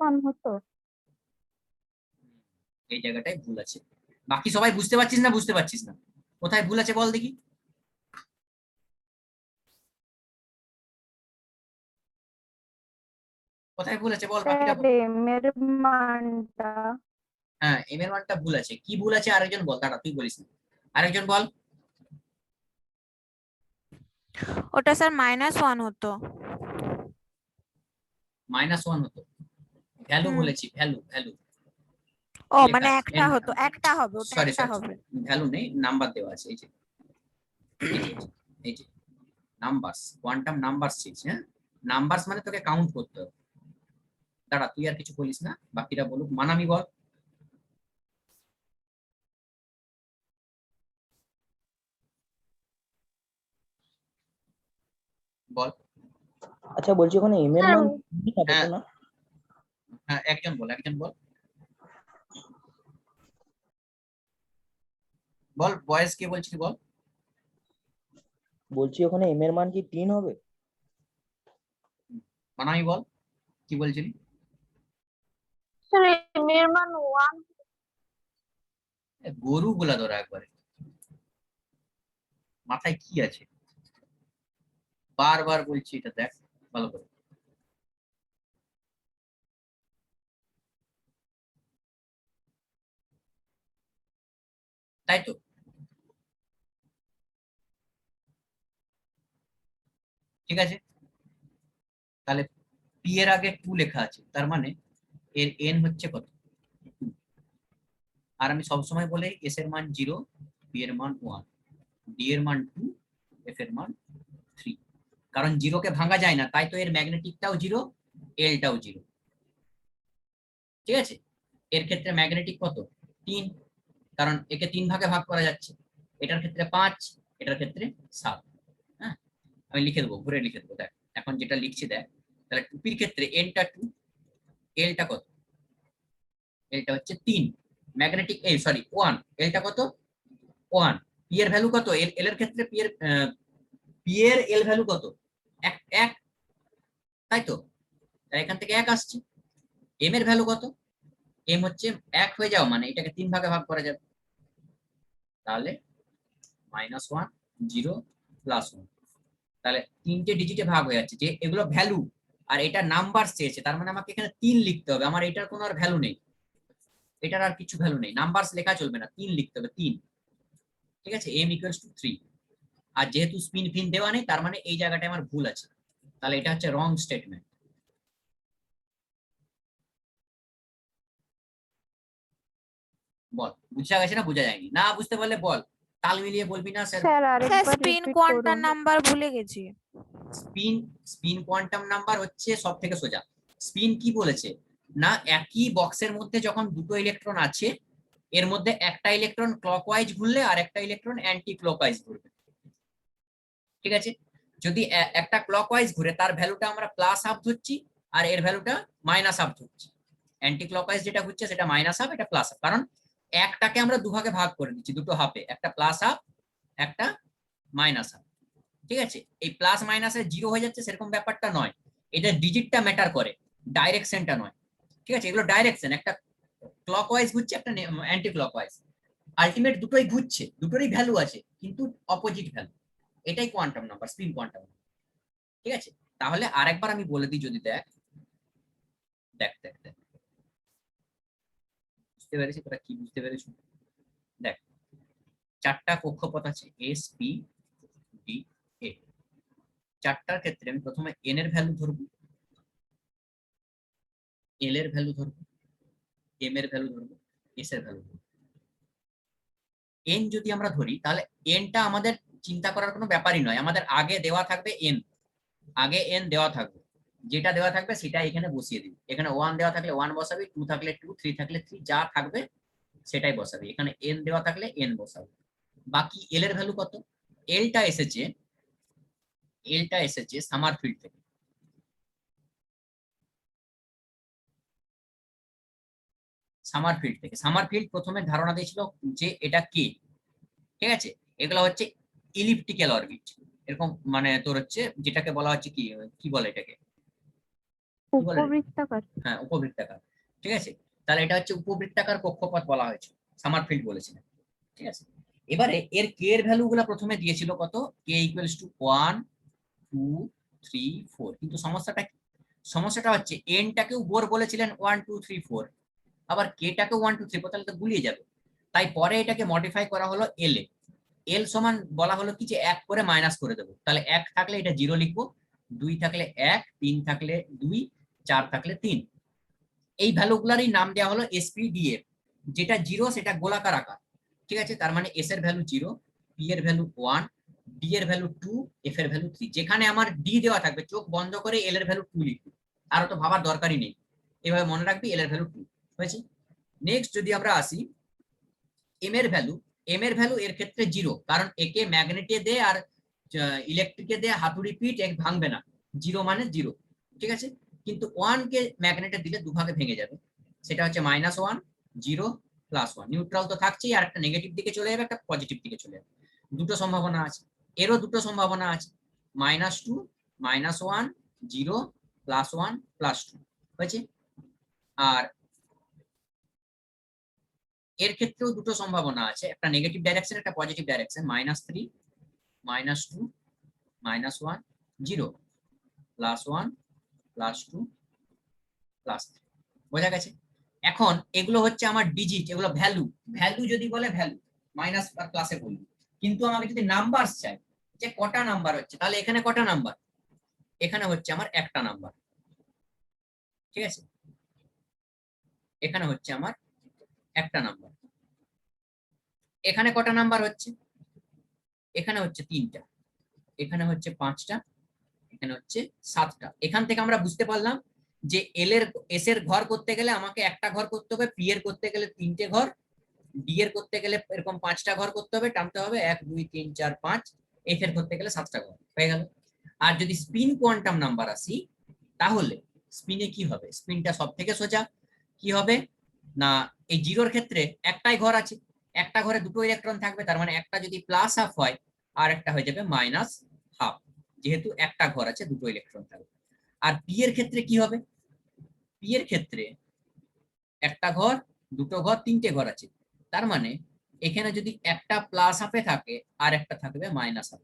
ওয়ান হতো। এই জায়গাটায় ভুল আছে। বাকি সবাই বুঝতে পারছিস না বুঝতে পারছিস না? কোথায় ভুল আছে বল দেখি। কোথায় ভুল আছে বল, বাকিটা বল। এম এর মানটা হ্যাঁ, এম এর মানটা ভুল আছে। কি ভুল আছে আরেকজন বল, দাঁড়া তুই বলিস না, আরেকজন বল। ওটা স্যার -1 হতো। -1 হতো? ভ্যালু হুম। বলেছি, ভ্যালু ভ্যালু ও লেখা মানে আছে। একটা হতো, একটা হবে, ওটা সরি একটা সরি, হবে। ভ্যালু নেই, নাম্বার দেওয়া আছে। এই যে এই যে এই যে নাম্বারস, কোয়ান্টাম নাম্বারস চিজ। হ্যাঁ, নাম্বারস মানে তোকে কাউন্ট করতে হবে। দাঁড়া তুই আর কিছু বলিস না, বাকিরা বলুক। মানামি বল। বল। আচ্ছা বলছি ওখানে এম এর স্যার মান কি হবে হ্যাঁ তো না? হ্যাঁ, একজন বল, একজন বল। বল বয়েস কে বলছিস বল। বলছি ওখানে এম এর মান কি 3 হবে? মানামি বল, কি বলছিলি? স্যার এম এর মান ওয়ান। গরু গুলা ধরা একবারে, মাথায় কি আছে? বারবার বলছি এটা, দেখ ভালো করে। তাই তো? ঠিক আছে, তাহলে পি এর আগে 2 লেখা আছে, তার মানে এর এন হচ্ছে কত? 2। আর আমি সবসময় বলে এস এর মান 0, পি এর মান 1, ডি এর মান 2, এফ এর মান 3। কারণ 0 কে ভাঙা যায় না, তাই তো এর ম্যাগনেটিকটাও 0, এলটাও 0। ঠিক আছে, এর ক্ষেত্রে ম্যাগনেটিক কত? 3, কারণ একে 3 ভাগে ভাগ করা যাচ্ছে। এটার ক্ষেত্রে 5, এটার ক্ষেত্রে 7। হ্যাঁ, আমি লিখে দেবো, ঘুরে লিখে দেবো। দেখ এখন যেটা লিখছি দেখ, তাহলে টুপির ক্ষেত্রে এনটা 2, এলটা কত? এলটা হচ্ছে 3। ম্যাগনেটিক এই সরি 1, এলটা কত? 1। পি এর ভ্যালু কত? এল এর ক্ষেত্রে পি এর এল ভ্যালু কত? 1 1, তাই তো? তাই এখান থেকে 1 আসছে। এম এর ভ্যালু কত? এম হচ্ছে 1 হয়ে যাও মানে এটাকে 3 ভাগে ভাগ করা যাবে, তাহলে -1, 0, +1। তাহলে 3টে ডিজিটে ভাগ হয়ে যাচ্ছে, যে এগুলো ভ্যালু আর এটা নাম্বার চেয়েছে, তার মানে আমাকে এখানে 3 লিখতে হবে। আমার এটার কোনো আর ভ্যালু নেই, এটার আর কিছু ভ্যালু নেই, নাম্বারস লেখা চলবে না, 3 লিখতে হবে, 3। ঠিক আছে, m = 3। আর যেহেতু স্পিন ফিন দেওয়া নেই, তার মানে এই জায়গাটায় আমার ভুল আছে, তাহলে এটা হচ্ছে রং স্টেটমেন্ট। বল বুঝা গেছে না বোঝা যায়নি? না বুঝতে পারলে বল, তাল মিলিয়ে বলবি না স্যার। স্যার স্যার আরেকবার স্পিন রিপিট কোয়ান্টাম করুন। নাম্বার ভুলে গেছি। স্পিন স্পিন কোয়ান্টাম নাম্বার হচ্ছে সব থেকে সোজা। স্পিন কি বলেছে না, একই বক্সের মধ্যে যখন দুটো ইলেকট্রন আছে, এর মধ্যে একটা ইলেকট্রন ক্লকওয়াইজ ঘুরলে আর একটা ইলেকট্রন অ্যান্টি ক্লকওয়াইজ ঘুরবে। ঠিক আছে, যদি একটা ক্লকওয়াইজ ঘুরে তার ভ্যালুটা আমরা +½ ধরছি, আর এর ভ্যালুটা -½ ধরছি। অ্যান্টি ক্লকওয়াইজ যেটা ঘুরছে সেটা -½ এটা +½ কারণ একটাকে আমরা দুভাগে ভাগ করে দিচ্ছি, দুটো হাফে, একটা +½ একটা -½ ঠিক আছে, এই প্লাস মাইনাসে 0 হয়ে যাচ্ছে সেরকম ব্যাপারটা নয়, এটা ডিজিটটা ম্যাটার করে, ডাইরেকশনটা নয়। ঠিক আছে, এগুলো ডাইরেকশন, একটা ক্লকওয়াইজ ঘুরছে একটা অ্যান্টি ক্লকওয়াইজ, আলটিমেট দুটোই ঘুরছে, দুটোরই ভ্যালু আছে কিন্তু অপোজিট ভ্যালু। এটাই কোয়ান্টাম নাম্বার, স্পিন কোয়ান্টাম। ঠিক আছে, তাহলে আরেকবার আমি বলে দিই, যদি দেখ দেখ দেখ দেখ বুঝতে পেরেছি তোরা কি বুঝতে পেরেছ? দেখ, 4টা কক্ষপথ আছে, এস পি ডি এ। 4টার ক্ষেত্রে আমি প্রথমে এন এর ভ্যালু ধরবো, এল এর ভ্যালু ধরবো, এম এর ভ্যালু ধরবো, এস এর ভ্যালু ধরবো। এন যদি আমরা ধরি তাহলে এনটা আমাদের চিন্তা করার কোনো ব্যাপারই নয়, আমাদের আগে দেওয়া থাকবে এন, আগে এন দেওয়া থাকবে, যেটা দেওয়া থাকবে সেটা এখানে বসিয়ে দিবি। এখানে 1 দেওয়া থাকলে 1 বসাবি, 2 থাকলে 2, 3 থাকলে 3, যা থাকবে সেটাই বসাবি। এখানে এন দেওয়া থাকলে এন বসাবি। বাকি এল এর ভ্যালু কত? এলটা এসেছে সামারফিল্ড থেকে। সামারফিল্ড প্রথমে ধারণা দিয়েছিল যে এটা কে। ঠিক আছে, এগুলো হচ্ছে ইলিপ্টিক্যাল অরবিট, এরকম মানে তোর হচ্ছে যেটাকে বলা হচ্ছে কি কি বলে এটাকে, কি বলে? উপবৃত্তাকার। হ্যাঁ, উপবৃত্তাকার। ঠিক আছে, তাহলে এটা হচ্ছে উপবৃত্তাকার কক্ষপথ বলা হয়েছে, সামারফিল্ড বলেছিলেন। ঠিক আছে, এবারে এর কে এর ভ্যালু গুলা প্রথমে দিয়েছিল কত, কে ইকুয়ালস টু 1 2 3 4, কিন্তু সমস্যাটা কি? সমস্যাটা হচ্ছে এনটাকেও বোর বলেছিলেন 1 2 3 4, আবার কেটাকেও 1 2 3 4, তাহলে তো গুলিয়ে যাবে। তাই পরে এটাকে মডিফাই করা হলো এল এ। এল সমান বলা হলো কি যে 1 করে মাইনাস করে দেবো, তাহলে 1 থাকলে এটা 0 লিখবো, 2 থাকলে 1, 3 থাকলে 2, 4 থাকলে 3। এই ভ্যালুগুলারই নাম দেওয়া হলো এসপিডিএফ। যেটা 0 সেটা গোলাকার আকার। ঠিক আছে, তার মানে এস এর ভ্যালু 0, পি এর ভ্যালু 1, ডি এর ভ্যালু 2, এফ এর ভ্যালু 3। যেখানে আমার ডি দেওয়া থাকবে চোখ বন্ধ করে এল এর ভ্যালু 2 লিখবি, আর তো ভাবার দরকারই নেই, এভাবে মনে রাখবি এল এর ভ্যালু 2 হয়েছে। নেক্সট যদি আমরা আসি এম এর ভ্যালু, এম এর ভ্যালু এর ক্ষেত্রে 0, কারণ একে ম্যাগনেটে দে আর ইলেকট্রিকে দে হাতুড়ি পিট এক ভাঙবে না, 0 মানে 0। ঠিক আছে, কিন্তু 1 কে ম্যাগনেটে দিলে দুভাগে ভেঙে যাবে, সেটা হচ্ছে -1 0 +1, নিউট্রাল তো থাকছেই, আর একটা নেগেটিভ দিকে চলে যাবে, একটা পজিটিভ দিকে চলে যাবে। দুটো সম্ভাবনা আছে, এরও দুটো সম্ভাবনা আছে, -2 -1 0 +1 +2 হয়েছে। আর এর ক্ষেত্রেও দুটো সম্ভাবনা আছে, একটা নেগেটিভ ডাইরেকশন, একটা পজিটিভ ডাইরেকশন, -3 -2 -1 0 +1 +2 +3, বোঝা গেছে। এখন এগুলো হচ্ছে আমার ডিজিট, এগুলো ভ্যালু। ভ্যালু যদি বলে ভ্যালু মাইনাস আর প্লাসে বলবো, কিন্তু আমাকে যদি নাম্বার চাই যে কটা নাম্বার হচ্ছে, তাহলে এখানে কটা নাম্বার, এখানে হচ্ছে আমার একটা নাম্বার। ঠিক আছে, এখানে হচ্ছে আমার একটা নাম্বার। এখানে কটা নাম্বার হচ্ছে, এখানে হচ্ছে 3টা, এখানে হচ্ছে 5টা, এখানে হচ্ছে 7টা। এখান থেকে আমরা বুঝতে পারলাম যে এল এর এস এর ঘর করতে গেলে আমাকে একটা ঘর করতে হবে, পি এর করতে গেলে 3টে ঘর, ডি এর করতে গেলে এরকম 5টা ঘর করতে হবে, টানতে হবে 1 2 3 4 5, এফ এর করতে গেলে 7টা ঘর হয়ে গেল। আর যদি স্পিন কোয়ান্টাম নাম্বার আসি, তাহলে স্পিনে কি হবে, স্পিনটা সব থেকে সোজা। কি হবে না, এই জিরোর ক্ষেত্রে একটাই ঘর আছে, একটা ঘরে দুটো ইলেকট্রন থাকবে, তার মানে একটা যদি +½ হয় আর একটা হয়ে যাবে -½ যেহেতু একটা ঘর আছে দুটো ইলেকট্রন থাকবে। আর পি এর ক্ষেত্রে কি হবে, পি এর ক্ষেত্রে একটা ঘর, দুটো ঘর, 3টে ঘর আছে, তার মানে এখানে যদি একটা +½ থাকে আর একটা থাকবে -½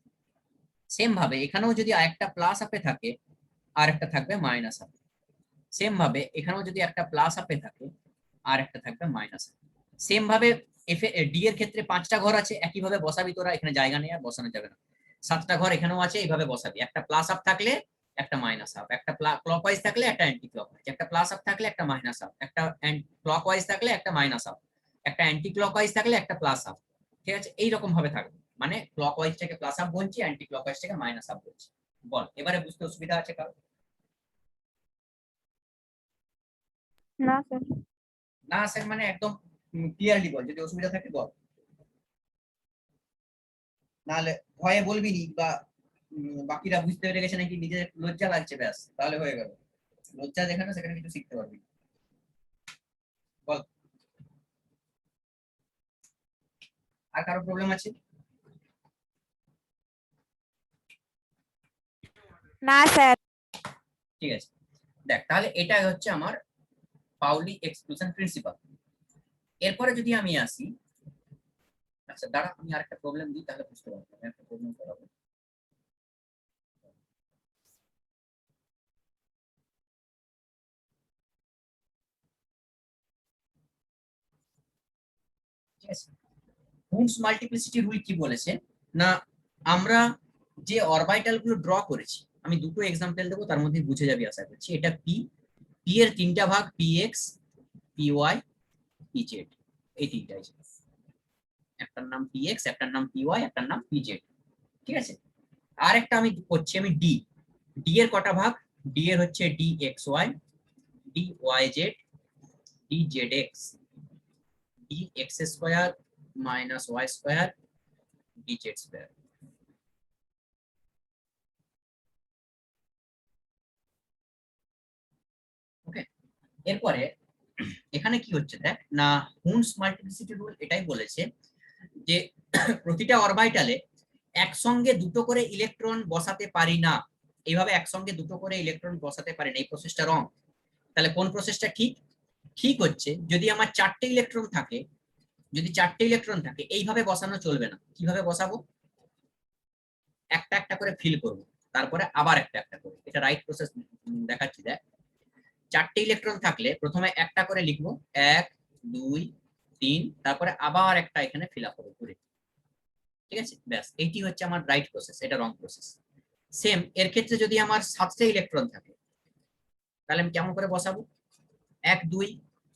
সেম ভাবে এখানেও যদি একটা +½ থাকে আর একটা থাকবে -½ সেম ভাবে এখানেও যদি একটা +½ থাকে আর একটা থাকবে -½ সেম ভাবে এফ ডি এর ক্ষেত্রে 5টা ঘর আছে, একই ভাবে বসাবি তোরা, এখানে জায়গা নেই আর বসানো যাবে না। 7টা ঘর এখানেও আছে, এইভাবে বসাবি, একটা +½ থাকলে একটা -½ একটা ক্লকওয়াইজ থাকলে একটা অ্যান্টি ক্লকওয়াইজ, একটা +½ থাকলে একটা -½ একটা ক্লকওয়াইজ থাকলে একটা -½ একটা অ্যান্টি ক্লকওয়াইজ থাকলে একটা +½ ঠিক আছে, এইরকম ভাবে থাকবে, মানে ক্লকওয়াইজটাকে +½ বলছি, অ্যান্টি ক্লকওয়াইজটাকে -½ বলছি। বল এবারে বুঝতে অসুবিধা আছে কারো? না স্যার। না স্যার মানে একদম ক্লিয়ারলি বল, যদি অসুবিধা থাকে বল, নাহলে ভয়ে বলবি নি, বা বাকিরা বুঝতে পেরে গেছে নাকি নিজের লজ্জা লাগছে, ব্যাস তাহলে হয়ে গেল। লজ্জা দেখানো সেখানে কিছু শিখতে পারবি। বল আর কারো প্রবলেম আছে? না স্যার। ঠিক আছে, দেখ তাহলে এটা হচ্ছে আমার পাউলি এক্সক্লুশন প্রিন্সিপাল। এরপরে যদি আমি আসি, আচ্ছা দাঁড়া আমি আরেকটা প্রবলেম দিই তাহলে বুঝতে পারবো, আমি একটা প্রবলেম করাবো। ঠিক আছে, হুমস মাল্টিপ্লিসিটি রুল কি বলেছে না, আমরা যে অরবিটাল গুলো ড্র করেছি, আমি দুটো এক্সাম্পল দেবো, তার মধ্যে বুঝে যাবি আশা করছি। এটা পি, পি এর 3টা ভাগ, P X, P Y, P Z, এই 3টাই। একটার নাম পি এক্স, একটার নাম পি ওয়াই, একটার নাম পি জেড। ঠিক আছে, আর একটা আমি করছি, আমি ডি, ডি এর কটা ভাগ, ডি এর হচ্ছে d x y, d y z, d z x, d x square minus y square, d z square. Okay, এরপরে এখানে কি হচ্ছে দেখ না, হুমস মাল্টিপ্লিসিটি রুল এটাই বলেছে যে প্রতিটা অরবিটালে একসঙ্গে দুটো করে ইলেকট্রন বসাতে পারি না। এইভাবে একসঙ্গে দুটো করে ইলেকট্রন বসাতে পারেন, এই প্রসেসটা রং। তাহলে কোন প্রসেসটা ঠিক? ঠিক হচ্ছে যদি আমার 4টে ইলেকট্রন থাকে, যদি 4টে ইলেকট্রন থাকে এইভাবে বসানো চলবে না। কিভাবে বসাবো? একটা একটা করে ফিল করব, তারপরে আবার একটা একটা করে। এটা রাইট প্রসেস দেখাচ্ছি। দেখ, 4টে ইলেকট্রন থাকলে প্রথমে একটা করে লিখবো, 1 2 3, তারপরে আবার একটা এখানে ফিল আপ হবে ঘুরে। ঠিক আছে, ব্যাস এইটি হচ্ছে আমার রাইট প্রসেস, এটা রং প্রসেস। সেম এর ক্ষেত্রে যদি আমার 7টে ইলেকট্রন থাকে, তাহলে আমি কেমন করে বসাবো? 1 2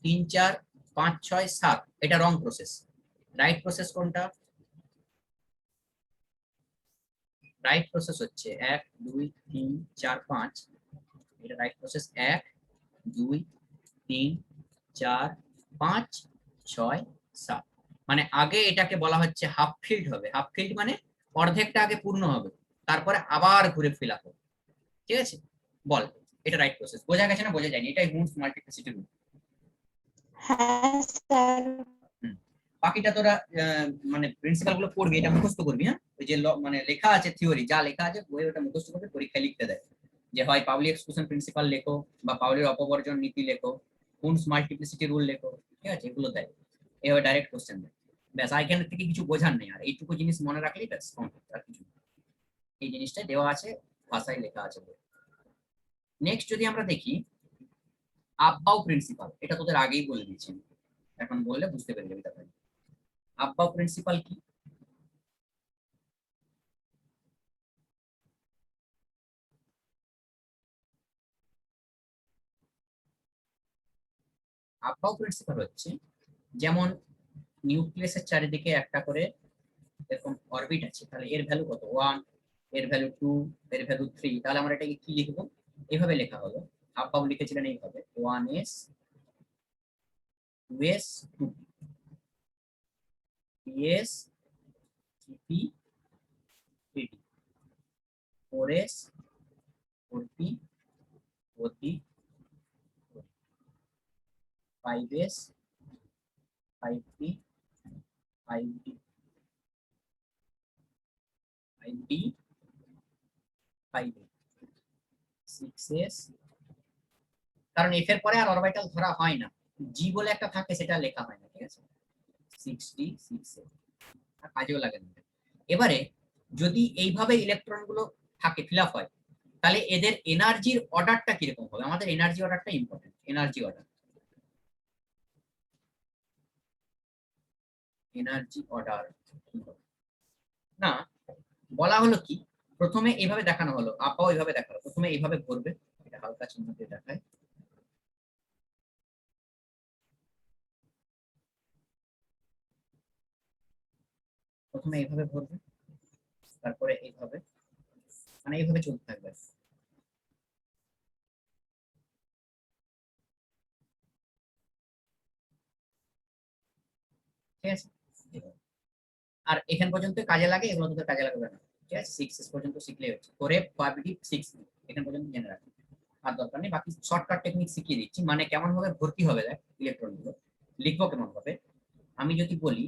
3 4 5 6 7, এটা রং প্রসেস। রাইট প্রসেস কোনটা? রাইট প্রসেস হচ্ছে 1 2 3 4 5, এটা রাইট প্রসেস। 1 2 3 4 5 6 7, মানে আগে এটাকে বলা হচ্ছে হাফ ফিল্ড হবে। হাফ ফিল্ড মানে অর্ধেকটা আগে পূর্ণ হবে, তারপরে আবার ঘুরে ফিল আপ হবে। ঠিক আছে, বল এটা রাইট প্রসেস। বোঝা গেছে না বোঝা যায়নি? এটাই হুমস মাল্টিপ্লিসিটি রুল। হ্যাঁ স্যার। বাকিটা তোরা মানে প্রিন্সিপাল গুলো পড়বি, এটা মুখস্থ করবি। হ্যাঁ, ওই যে মানে লেখা আছে থিওরি, যা লেখা আছে বই, ওটা মুখস্থ করবে, পরীক্ষায় লিখতে দেয় যে হয় পাউলি এক্সক্লুশন প্রিন্সিপাল লেখো, বা পাউলির অপবর্জন নীতি লেখো, হুমস মাল্টিপ্লিসিটি রুল লেখো। ঠিক আছে, এগুলো দেয়, এভাবে ডাইরেক্ট কোশ্চেন দেয়। ব্যাস, এখান থেকে কিছু বোঝার নেই, আর এইটুকু জিনিস মনে রাখলেই ব্যাস কমপ্লিট, আর কিছু না। এই জিনিসটা দেওয়া আছে, ভাষায় লেখা আছে। নেক্সট যদি আমরা দেখি আব্বাউ প্রিন্সিপাল, এটা তোদের আগেই বলে দিয়েছি, এখন বললে বুঝতে পেরে যাবি তাহলে। আব্বাউ প্রিন্সিপাল কি? আব্বাউ প্রিন্সিপাল হচ্ছে, যেমন নিউক্লিয়াসের চারিদিকে একটা করে এরকম অরবিট আছে, তাহলে এর ভ্যালু কত? 1, এর ভ্যালু 2, এর ভ্যালু 3। তাহলে আমরা এটাকে কি লিখবো? এইভাবে লেখা হলো। আব্বাউ লিখেছিলেন এইভাবে, 1s 2s 2p, 3s 3p 3d, 4s 4p 4d, 5s 5p 5d, 5d 5d, 6s, কারণ এফ এর পরে আর অরবিটাল ধরা হয় না, জি বলে একটা থাকে, সেটা লেখা হয় না। ঠিক আছে, 6d 6a, আর কাজেও লাগে না। এবারে যদি এইভাবে ইলেকট্রন গুলো থাকে, ফিল আপ হয়, তাহলে এদের এনার্জির অর্ডারটা কিরকম হবে? আমাদের এনার্জি অর্ডারটা important. Energy order, energy order না, বলা হলো কি, প্রথমে এইভাবে দেখানো হলো, আপাও এইভাবে দেখালো। প্রথমে এইভাবে ভরবে, এটা হালকা চিহ্ন দিয়ে দেখায়। প্রথমে এইভাবে ভরবে, তারপরে এইভাবে, মানে এইভাবে চলতে থাকবে। ঠিক আছে, আর এখান পর্যন্ত কাজে লাগে, এগুলো তোদের কাজে লাগবে না। ঠিক আছে, 6s পর্যন্ত শিখলেই হচ্ছে। করে প্রবাবিলিটি 6 এখান পর্যন্ত জেনে রাখবে, আর দরকার নেই। বাকি শর্টকাট টেকনিক শিখিয়ে দিচ্ছি, মানে কেমন ভাবে ভর্তি হবে দেখ ইলেকট্রন গুলো, লিখবো কেমন ভাবে। আমি যদি বলি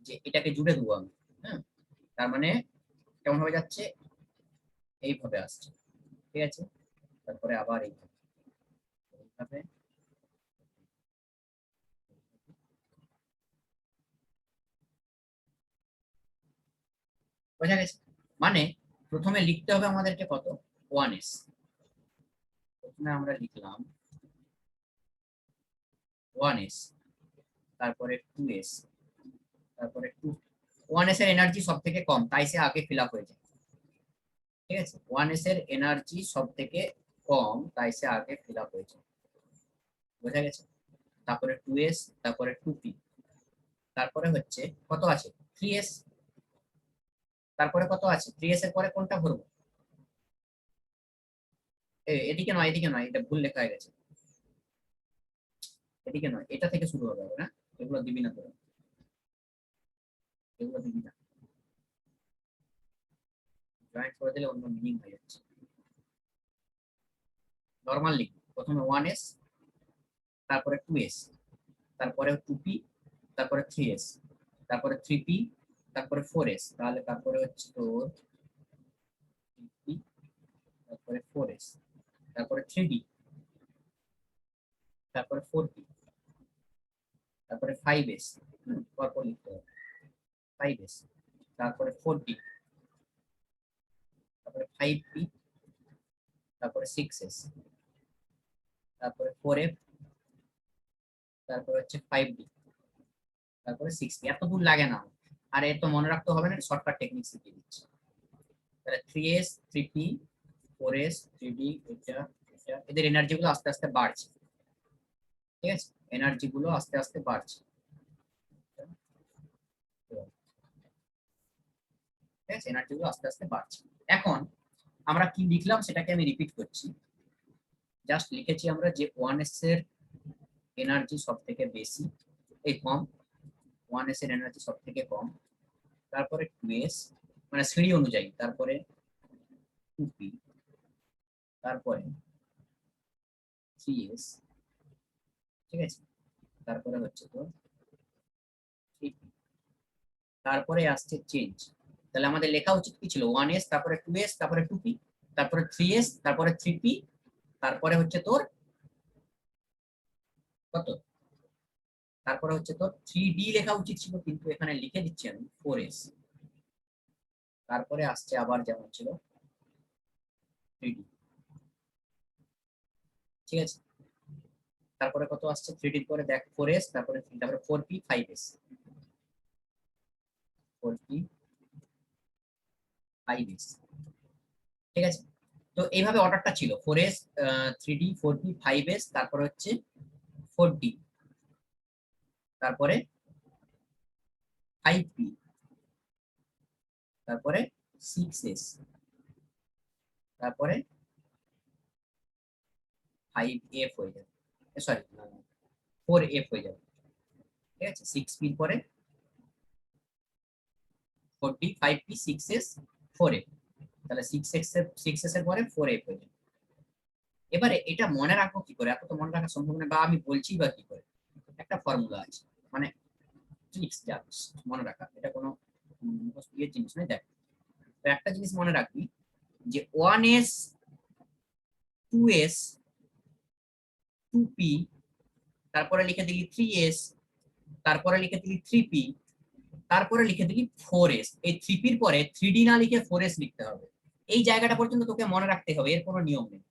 যে এটাকে জুড়ে দেবো আমি, হ্যাঁ, তার মানে কেমন ভাবে যাচ্ছে? এইভাবে আসছে। ঠিক আছে, তারপরে আবার এইভাবে, এইভাবে, বোঝা গেছে? মানে প্রথমে লিখতে হবে আমাদেরকে কত? 1s। প্রথমে আমরা লিখলাম 1s, তারপরে 2s, তারপরে 2। 1s এর এনার্জি সব থেকে কম, তাই সে আগে ফিল আপ হয়ে যায়। ঠিক আছে, 1s এর এনার্জি সব থেকে কম, তাই সে আগে ফিল আপ হয়ে যায়। বোঝা গেছে? তারপরে 2s, তারপরে 2p, তারপরে হচ্ছে কত আছে? 3s, তারপরে কত আছে? 3s এর পরে কোনটা ভরবো? এদিকে নয়, এদিকে নয়, এটা ভুল লেখা হয়ে গেছে। এদিকে নয়, এটা থেকে শুরু হবে না, এগুলো দিবি না তোরা, এগুলো দিবি না, জয়েন্ট করে দিলে অন্য মিনিং হয়ে যাচ্ছে। নরমাল লিখবি, প্রথমে 1s, তারপরে 2s, তারপরে 2p, তারপরে 3s, তারপরে 3p, তারপরে 4s, তাহলে তারপরে হচ্ছে তোর 3p, তারপরে 4s, তারপরে 3d, তারপরে 4p, তারপরে 5s, পরপর লিখতে হবে 5s, তারপরে 4d, তারপরে 5p, তারপরে 6s, তারপরে 4f, তারপরে হচ্ছে 5d, তারপরে 6p। এত দূর লাগে না, আর এত মনে রাখতে হবে না, শর্টকাট টেকনিক শিখিয়ে দিচ্ছি। তাহলে 3s, 3p, 4s, 3d, এটা এটা, এদের এনার্জি গুলো আস্তে আস্তে বাড়ছে, ঠিক আছে, এনার্জি গুলো আস্তে আস্তে বাড়ছে, ঠিক আছে, এনার্জি গুলো আস্তে আস্তে বাড়ছে। এখন আমরা কি লিখলাম সেটাকে আমি রিপিট করছি, জাস্ট লিখেছি আমরা যে 1s এর এনার্জি সব থেকে বেশি, এই কম, 1s এর এনার্জি সব থেকে কম, তারপরে 2s মানে সিঁড়ি অনুযায়ী, তারপরে 2p, তারপরে 3s, ঠিক আছে, তারপরে হচ্ছে তো 3p, তারপরে আসছে চেঞ্জ। তাহলে আমাদের লেখা উচিত কি ছিল, 1s, তারপরে 2s, তারপরে 2p, তারপরে 3s, তারপরে 3p, তারপরে হচ্ছে তোর কত, তারপরে হচ্ছে তোর 3d লেখা উচিত ছিল, কিন্তু এখানে লিখে দিচ্ছি আমি 4s, তারপরে আসছে আবার যেমন ছিল 3d, ঠিক আছে, তারপরে কত আসছে 3d এর পরে দেখ 4s, তারপরে 4p, 5s, 4p, 5s, ঠিক আছে। তো এইভাবে অর্ডারটা ছিল 4s, 3d, 4p, 5s, তারপরে হচ্ছে 4d, তারপরে 5p, তারপরে 6s, তারপরে 5f হয়ে যাবে, সরি 4f হয়ে যাবে, ঠিক আছে, 6p এর পরে 4d, 5p, 6s, 4f, তাহলে 6s এর পরে 4f হয়ে যাবে। এবারে এটা মনে রাখবো কি করে, এত তো মনে রাখা সম্ভব না, বা আমি বলছি বা কি করে, একটা ফর্মুলা আছে, মানে ট্রিক্স জাস্ট মনে রাখা, এটা কোনো ইয়ে জিনিস নয়। দেখ, তো একটা জিনিস মনে রাখবি যে 1s, 2s, 2p, তারপরে লিখে দিলি 3s, তারপরে লিখে দিলি 3p, তারপরে লিখে দিলি 4s, এই 3p এর পরে 3d না লিখে 4s লিখতে হবে। এই জায়গাটা পর্যন্ত তোকে মনে রাখতে হবে, এর কোনো নিয়ম নেই।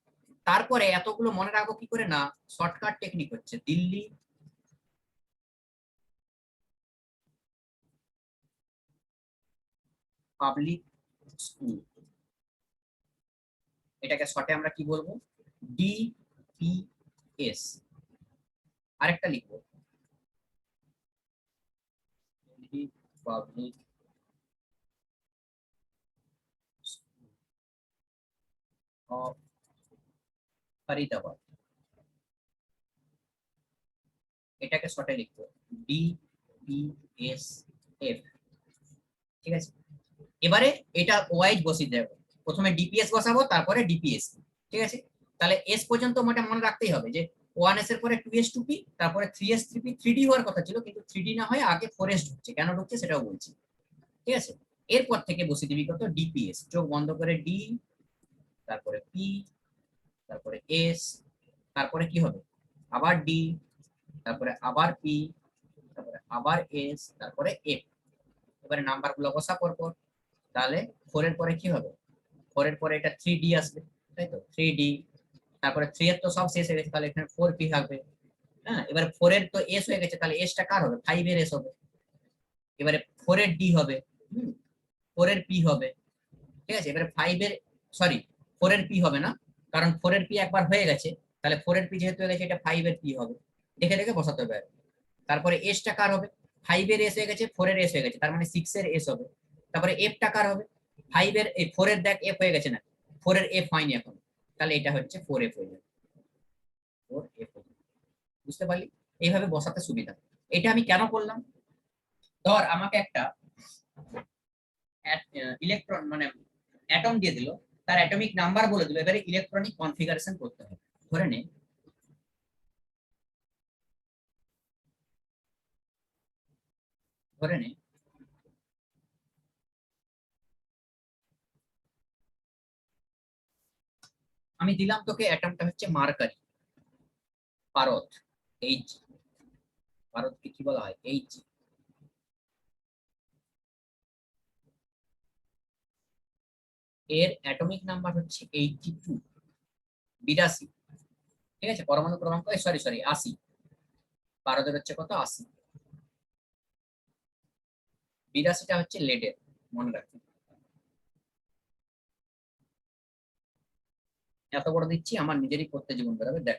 তারপরে এতগুলো মনে রাখবো কি করে না, শর্টকাট টেকনিক হচ্ছে দিল্লি পাবলিক স্কুল, এটাকে শর্টে আমরা কি বলবো, ডিপিএস। আরেকটা লিখবো দিল্লি পাবলিক অফ ফরিদাবাদ, এটাকে শর্টে লিখবো ডিপিএসএফ, ঠিক আছে। এবারে এটা ওয়াইজ বসিয়ে দেবো, প্রথমে ডিপিএস বসাবো, তারপরে ডিপিএস, ঠিক আছে। তাহলে এস পর্যন্ত মোটা মনে রাখতেই হবে যে 1s এর পরে 2s, 2p, তারপরে 3s, 3p, 3d হওয়ার কথা ছিল, কিন্তু 3d না হয়ে আগে 4s ঢুকছে, কেন ঢুকছে সেটাও বলছি, ঠিক আছে। এরপর থেকে বসিয়ে দিবি কত, ডিপিএস, চোখ বন্ধ করে ডি, তারপরে পি, তারপরে এস, তারপরে কি হবে আবার ডি, তারপরে আবার পি, তারপরে আবার এস, তারপরে এফ। এবারে নাম্বার গুলো বসা পরপর, তাহলে 4 এর পরে কি হবে, 4 এর পরে এটা 3d আসবে, তাই তো 3d, তারপরে 3 এর তো সব শেষ হয়ে গেছে, তাহলে এখানে 4p থাকবে। হ্যাঁ, এবারে 4 এর তো এস হয়ে গেছে, তাহলে এসটা কার হবে, 5 এর এস হবে। এবারে 4 এর ডি হবে, 4 এর পি হবে, ঠিক আছে। এবারে 5 এর, সরি 4 এর পি হবে না, কারণ 4 এর পি একবার হয়ে গেছে, তাহলে 4 এর পি যেহেতু হয়ে গেছে, এটা 5 এর পি হবে, দেখে দেখে বসাতে হবে। তারপরে এস টা কার হবে, 5 এর এস হয়ে গেছে, 4 এর এস হয়ে গেছে, তার মানে 6 এর এস হবে। তারপরে এফ টা কার হবে, 5 এর, এই 4 এর দেখ এফ হয়ে গেছে না, 4 এর এফ হয়নি এখন, তাহলে এটা হচ্ছে 4f হয়ে যাবে, 4f হয়ে যাবে। বুঝতে পারলি, এইভাবে বসাতে সুবিধা। এটা আমি কেন করলাম, ধর আমাকে একটা ইলেকট্রন মানে অ্যাটম দিয়ে দিল, তার অ্যাটমিক নাম্বার বলে দিল, এবারে ইলেকট্রনিক কনফিগারেশন করতে হবে। ধরে নে ধরে নে আমি দিলাম তোকে অ্যাটমটা হচ্ছে মার্কারি, পারদ, এইচ, পারদকে কি বলা হয়, এইচ। এর অ্যাটমিক নাম্বার হচ্ছে 82, 82, ঠিক আছে, পরমাণু ক্রমাঙ্ক সরি 80, পারদের হচ্ছে কত, 80। 82টা হচ্ছে লেডের, মনে রাখবেন। এত বড় দিচ্ছি, আমার নিজেরই করতে জীবন বেরোবে, দেখ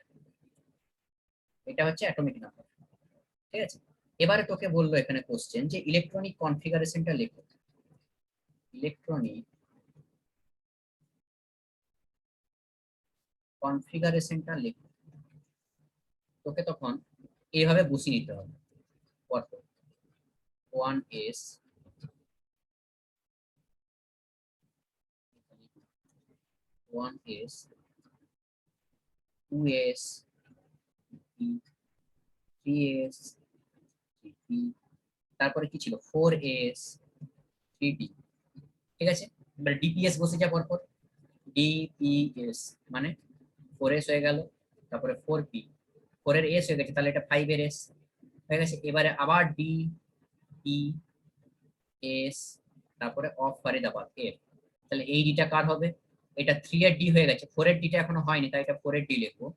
এটা হচ্ছে অ্যাটমিক নাম্বার, ঠিক আছে। এবারে তোকে বললো এখানে কোশ্চেন যে ইলেকট্রনিক কনফিগারেশনটা লেখো। ইলেকট্রনিক কনফিগারেশনটা লেখো, তোকে তখন এইভাবে বসিয়ে নিতে হবে পরপর। 1s, 1s, 2s, 3s, তারপরে কি ছিল 4s, 3d, ঠিক আছে। এবার ডিপিএস বসে যা পরপর, ডিপিএস মানে 4s হয়ে গেল, তারপরে 4p, 4 এর s হয়ে গেছে, তাহলে এটা 5 এর s হয়ে গেছে। এবারে আবার ডি, ই, এস, তারপরে অফ ফারিদাবাদ এফ, তাহলে এই ডিটা কার হবে, এটা 3 এর ডি হয়ে গেছে, 4 এর ডিটা এখনো হয়নি, তাই এটা 4 এর ডি লিখবো।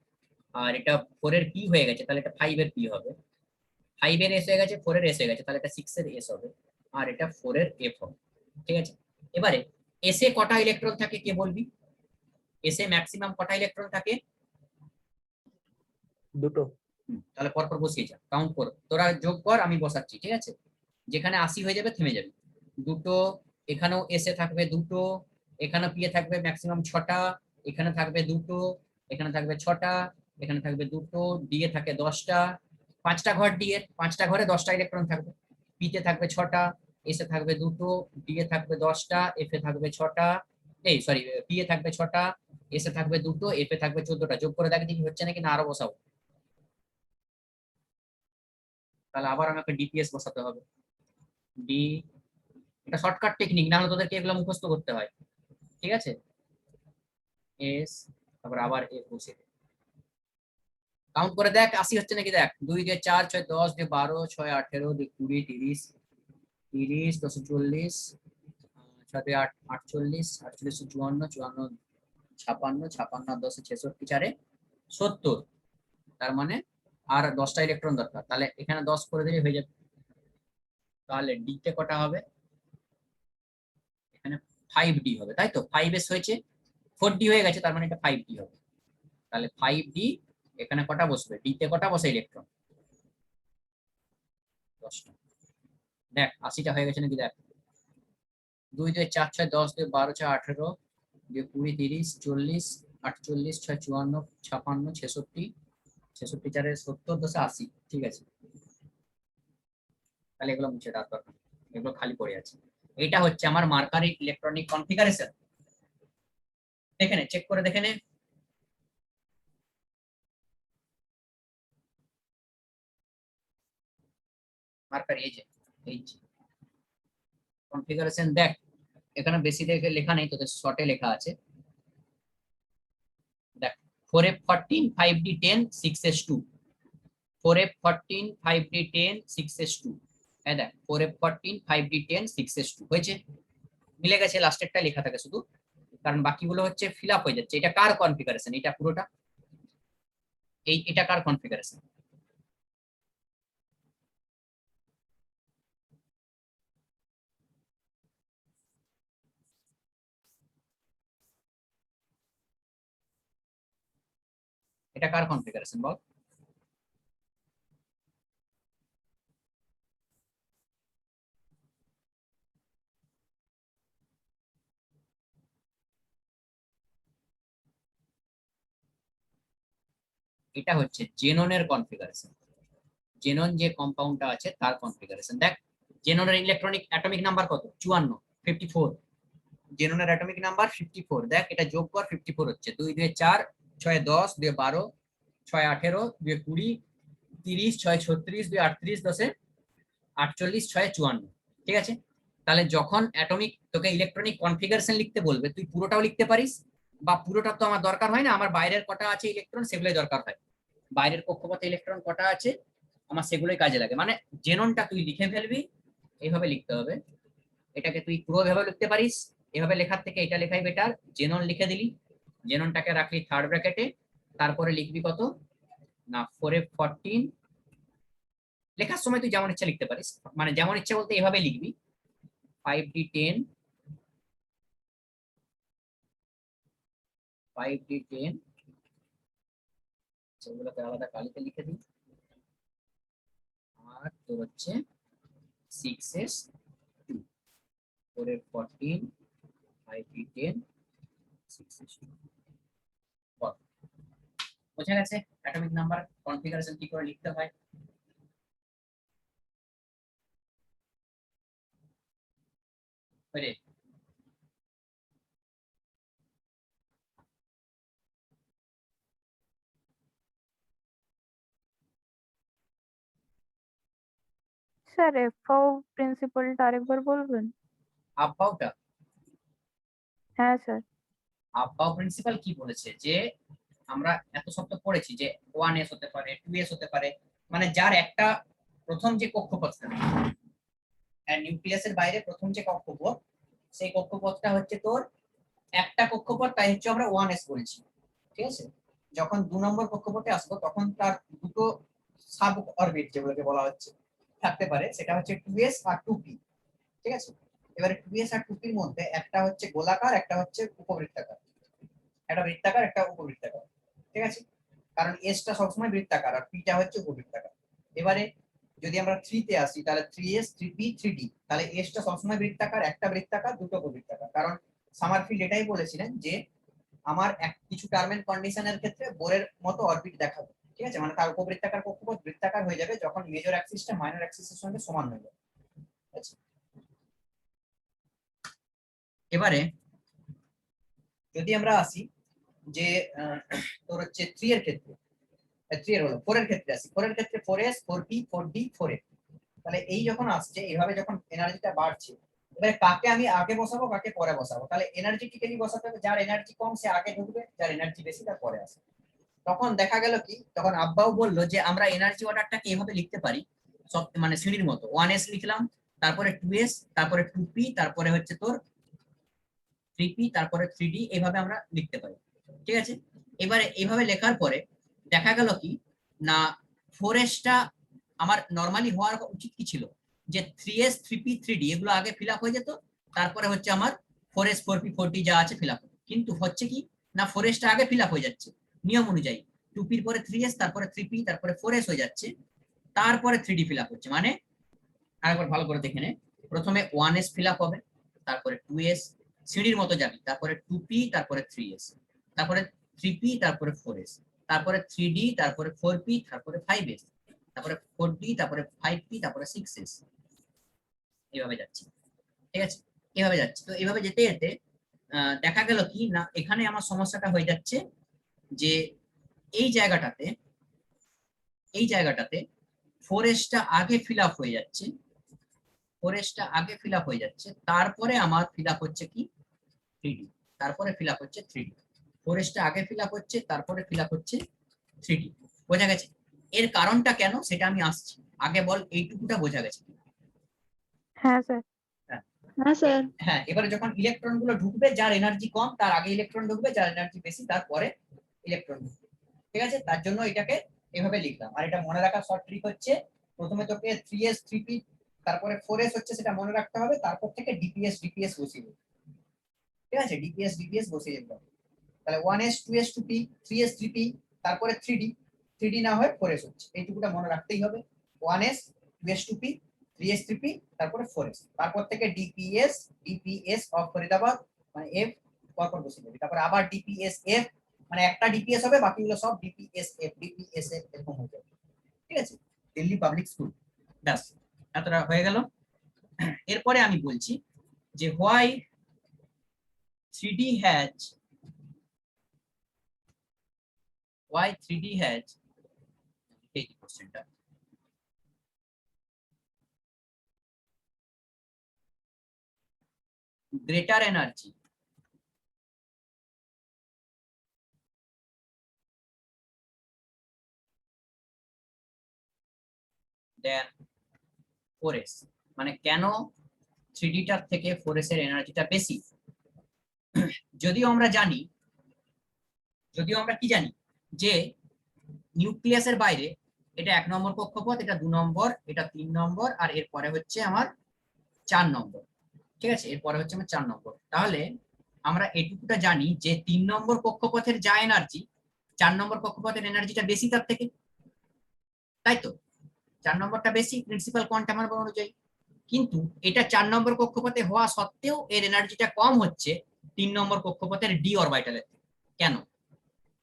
আর এটা 4 এর পি হয়ে গেছে, তাহলে এটা 5 এর পি হবে। 5 এর এস হয়ে গেছে, 4 এর এস হয়ে গেছে, তাহলে এটা 6 এর এস হবে। আর এটা 4 এর এফ হবে, ঠিক আছে। এবারে এস এ কটা ইলেকট্রন থাকে কে বলবি, এস এ ম্যাক্সিমাম কটা ইলেকট্রন থাকে, দুটো। তাহলে পরপর বসিয়ে যা, কাউন্ট কর, তোরা যোগ কর, আমি বসাচ্ছি, ঠিক আছে। যেখানে 80 হয়ে যাবে থেমে যাবে। দুটো, এখানেও এসে থাকবে দুটো, এখানে পিয়ে থাকবে ম্যাক্সিমাম 6টা, এখানে থাকবে দুটো, এখানে থাকবে 6টা, এখানে থাকবে দুটো, ডি এ থাকে 10টা, 5টা ঘর ডি এর, 5টা ঘরে 10টা ইলেকট্রন থাকবে। পিতে থাকবে 6টা, এসে থাকবে দুটো, ডি এ থাকবে 10টা, এফ এ থাকবে 6টা, এই সরি পি এ থাকবে 6টা, এসে থাকবে দুটো, এফ এ থাকবে 14টা। যোগ করে দেখি দেখি হচ্ছে নাকি না, আরো বসাবো, তাহলে আবার আমাকে ডিপিএস বসাতে হবে। ডি, এটা শর্টকাট টেকনিক, না হলে তোদেরকে এগুলো মুখস্থ করতে হয়, ঠিক আছে। এস, তারপর আবার এ বসে কাউন্ট করে দেখ 80 হচ্ছে নাকি, দেখ 2 দিয়ে 4, 6, 10, 2 12, 6, 18, 2 20, 30, 30, 10 40, 6 দিয়ে 8, 48, 48, 54, 54, 56, 56 আর 10 66, 4 70, তার মানে আর 10টা ইলেকট্রন দরকার, তাহলে এখানে 10 করে দিলে হয়ে যাবে। তাহলে ডি তে কটা হবে, এখানে 5d হবে, তাই তো, 5s হয়েছে, 4d হয়ে গেছে, তার মানে এটা 5d হবে। তাহলে 5d, এখানে কটা বসবে, ডি তে কটা বসে ইলেকট্রন, 10টা। দেখ 80টা হয়ে গেছে নাকি, দেখ 2 2 4 6 10 2 12 6 18 2 20 30 40 48 6 54 56 66 66 4 70 10 80, ঠিক আছে। তাহলে এগুলো মুছে দেওয়ার দরকার, এগুলো খালি পড়ে আছে। এটা হচ্ছে আমার মার্কারি ইলেকট্রনিক কনফিগারেশন। দেখে নে, চেক করে দেখে নে। মার্কারি এই যে কনফিগারেশন দেখ, এখানে বেশি দেখে লেখা নেই, তোদের শর্টে লেখা আছে, দেখ 4f14 5d10 6s2, 4f14 5d10 6s2, হ্যাঁ দেখ 4f14 5d10 6s2 হয়েছে, মিলে গেছে। লাস্টেরটা লেখা থাকে শুধু, কারণ বাকিগুলো হচ্ছে ফিল আপ হয়ে যাচ্ছে। এটা কার কনফিগারেশন, এটা পুরোটা, এটা কার কনফিগারেশন, এটা কার কনফিগারেশন বল। এটা হচ্ছে জেননের কনফিগারেশন, জেনন যে কম্পাউন্ডটা আছে তার কনফিগারেশন। দেখ জেননের ইলেকট্রনিক অ্যাটমিক নাম্বার কত, 54, 54, জেননের অ্যাটমিক নাম্বার 54। দেখ এটা যোগ কর, 54 হচ্ছে 2 2 4 6 10 2 12 6 18 2 20 30 6 36 2 38 10 48 6 54, ঠিক আছে। তাহলে যখন অ্যাটমিক তোকে ইলেকট্রনিক কনফিগারেশন লিখতে বলবে, তুই পুরোটাও লিখতে পারিস, বা পুরোটা তো আমার দরকার হয় না, আমার বাইরের কটা আছে ইলেকট্রন সেগুলোই দরকার হয়। বাইরের কক্ষপথে ইলেকট্রন কটা আছে আমার সেগুলোই কাজে লাগে। মানে জেননটা তুই লিখে ফেলবি, এইভাবে লিখতে হবে। এটাকে তুই পুরো ভাবে লিখতে পারিস, এভাবে লেখার থেকে এটা লেখাই বেটার। জেনন লিখে দিলি, জেননটাকে রাখলি থার্ড ব্র্যাকেটে, তারপরে লিখবি কত না 4f14। লেখার সময় তুই যেমন ইচ্ছা লিখতে পারিস, মানে যেমন ইচ্ছা বলতে এভাবে লিখবি 5d10 5d10, সেগুলোকে আলাদা কালিতে লিখে দিই। আর তোর হচ্ছে 6s2, 4f14 5d10 6s2। বোঝা গেছে অ্যাটমিক নাম্বার কনফিগারেশন কি করে লিখতে হয়। বুঝলি? স্যার এফও প্রিন্সিপালটা আরেকবার বলবেন? আব্বাউটা, হ্যাঁ স্যার। আব্বাউ প্রিন্সিপাল কি বলেছে যে আমরা এত শব্দ পড়েছি যে 1s হতে পারে 2s হতে পারে, মানে যার একটা প্রথম যে কক্ষপথটা নিউক্লিয়াসের বাইরে প্রথম যে কক্ষপথ, সেই কক্ষপথটা হচ্ছে তোর একটা কক্ষপথ, তাই হচ্ছে আমরা 1s বলছি। ঠিক আছে, যখন 2 নম্বর কক্ষপথে আসবো তখন তার দুটো সাব অরবিট যেগুলোকে বলা হচ্ছে থাকতে পারে, সেটা হচ্ছে 2s আর 2p। ঠিক আছে, এবারে 2s আর 2p এর মধ্যে একটা হচ্ছে গোলাকার, একটা হচ্ছে উপবৃত্তাকার, একটা বৃত্তাকার একটা উপবৃত্তাকার। ঠিক আছে, কারণ এসটা সবসময় বৃত্তাকার আর পিটা হচ্ছে উপবৃত্তাকার। এবারে যদি আমরা 3 তে আসি তাহলে 3s 3p 3d, তাহলে এসটা সবসময় বৃত্তাকার, একটা বৃত্তাকার দুটো উপবৃত্তাকার। কারণ সামারফিল্ড এটাই বলেছিলেন যে আমার কিছু টার্ম এন্ড কন্ডিশনের ক্ষেত্রে বোরের মতো অরবিট দেখাবে। ঠিক আছে, মানে তার উপবৃত্তাকার কক্ষপথ বৃত্তাকার হয়ে যাবে যখন মেজর অ্যাক্সিসটা মাইনর অ্যাক্সিসের সঙ্গে সমান হয়ে যাবে। এবারে যদি আমরা আসি যে তোর হচ্ছে 3 এর ক্ষেত্রে, 3 এর হলো 4 এর ক্ষেত্রে আসি, 4 এর ক্ষেত্রে 4s 4p 4d 4f। তাহলে এই যখন আসছে এইভাবে যখন এনার্জিটা বাড়ছে, এবারে কাকে আমি আগে বসাবো কাকে পরে বসাবো, তাহলে এনার্জিটিক্যালি বসাতে হবে যার এনার্জি কম সে আগে ঢুকবে, যার এনার্জি বেশি তার পরে আসবে। তখন দেখা গেল কি, তখন আব্বাও বললো যে আমরা এনার্জি অর্ডারটাকে এভাবে লিখতে পারি, সব মানে সিঁড়ির মতো 1s লিখলাম, তারপরে 2s, তারপরে 2p, তারপরে হচ্ছে তোর 3p, তারপরে 3d, এইভাবে আমরা লিখতে পারি। ঠিক আছে, এবারে এইভাবে লেখার পরে দেখা গেল কি না 4sটা আমার নরমালি হওয়ার উচিত কি ছিল যে 3s 3p 3d এগুলো আগে ফিল আপ হয়ে যেত, তারপরে হচ্ছে আমার 4s 4p 4d যা আছে ফিল আপ। কিন্তু হচ্ছে কি না 4sটা আগে ফিল আপ হয়ে যাচ্ছে নিয়ম অনুযায়ী, 2p এর পরে 3s, তারপরে 3p, তারপরে 4s হয়ে যাচ্ছে, তারপরে 3d ফিল আপ হচ্ছে। মানে আরেকবার ভালো করে দেখে নে, প্রথমে 1s ফিল আপ হবে, তারপরে 2s সিঁড়ির মতো যাবি, তারপরে 2p, তারপরে 3s, তারপরে 3p, তারপরে 4s, তারপরে 3d, তারপরে 4p, তারপরে 5s, তারপরে 4d, তারপরে 5p, তারপরে 6s, এইভাবে যাচ্ছে। ঠিক আছে, এইভাবে যাচ্ছে। তো এইভাবে যেতে যেতে দেখা গেল কি না এখানে আমার সমস্যাটা হয়ে যাচ্ছে যে এই জায়গাটাতে, এই জায়গাটাতে 4sটা আগে ফিল আপ হয়ে যাচ্ছে, 4sটা আগে ফিল আপ হয়ে যাচ্ছে, তারপরে আমার ফিল আপ হচ্ছে কি 3d, তারপরে ফিল আপ হচ্ছে 3d। 4sটা আগে ফিল আপ হচ্ছে, তারপরে ফিল আপ হচ্ছে 3d। বোঝা গেছে? এর কারণটা কেন সেটা আমি আসছি, আগে বল এইটুকুটা বোঝা গেছে? হ্যাঁ স্যার। হ্যাঁ হ্যাঁ স্যার। হ্যাঁ, এবারে যখন ইলেকট্রন গুলো ঢুকবে যার এনার্জি কম তার আগে ইলেকট্রন ঢুকবে, যার এনার্জি বেশি তারপরে ইলেকট্রন ঢুকবে। ঠিক আছে, তার জন্য এটাকে এভাবে লিখলাম। আর এটা মনে রাখার শর্ট ট্রিক হচ্ছে প্রথমে তোকে 3s 3p তারপরে 4s হচ্ছে সেটা মনে রাখতে হবে, তারপর থেকে dps dps বসিয়ে দেবে। ঠিক আছে, dps dps বসিয়ে দিতে হবে। তাহলে 1s 2s 2p 3s 3p তারপরে 3d, 3d না হয় 4s হচ্ছে, এইটুকুটা মনে রাখতেই হবে। 1s 2s 2p 3s 3p তারপরে 4s, তারপর থেকে dps dps অফ ফরিদাবাদ মানে f পরপর বসিয়ে দেবে, তারপর আবার dps f মানে একটা dps হবে, বাকিগুলো সব dps f dps f এরকম হয়ে যাবে। ঠিক আছে, দিল্লি পাবলিক স্কুল। ব্যাস, এতটা হয়ে গেল। এরপরে আমি বলছি যে why 3d has why 3d has এই কোশ্চেনটা greater energy দেন 4s, মানে কেন 3D টার থেকে 4s এর এনার্জিটা বেশি? যদিও আমরা কি জানি যে নিউক্লিয়াসের বাইরে এটা 1 নম্বর কক্ষপথ, এটা 2 নম্বর, এটা 3 নম্বর, আর এরপরে হচ্ছে আমার 4 নম্বর। ঠিক আছে, এরপরে হচ্ছে আমার 4 নম্বর। তাহলে আমরা এটুকুটা জানি যে 3 নম্বর কক্ষপথের যা এনার্জি, 4 নম্বর কক্ষপথের এনার্জিটা বেশি তার থেকে, তাই তো? 4 নম্বরটা বেশি প্রিন্সিপাল কোয়ান্টাম নাম্বার অনুযায়ী, কিন্তু এটা 4 নম্বর কক্ষপথে হওয়া সত্ত্বেও এর এনার্জিটা কম হচ্ছে 3 নম্বর কক্ষপথের ডি অরবিটালের থেকে। কেন?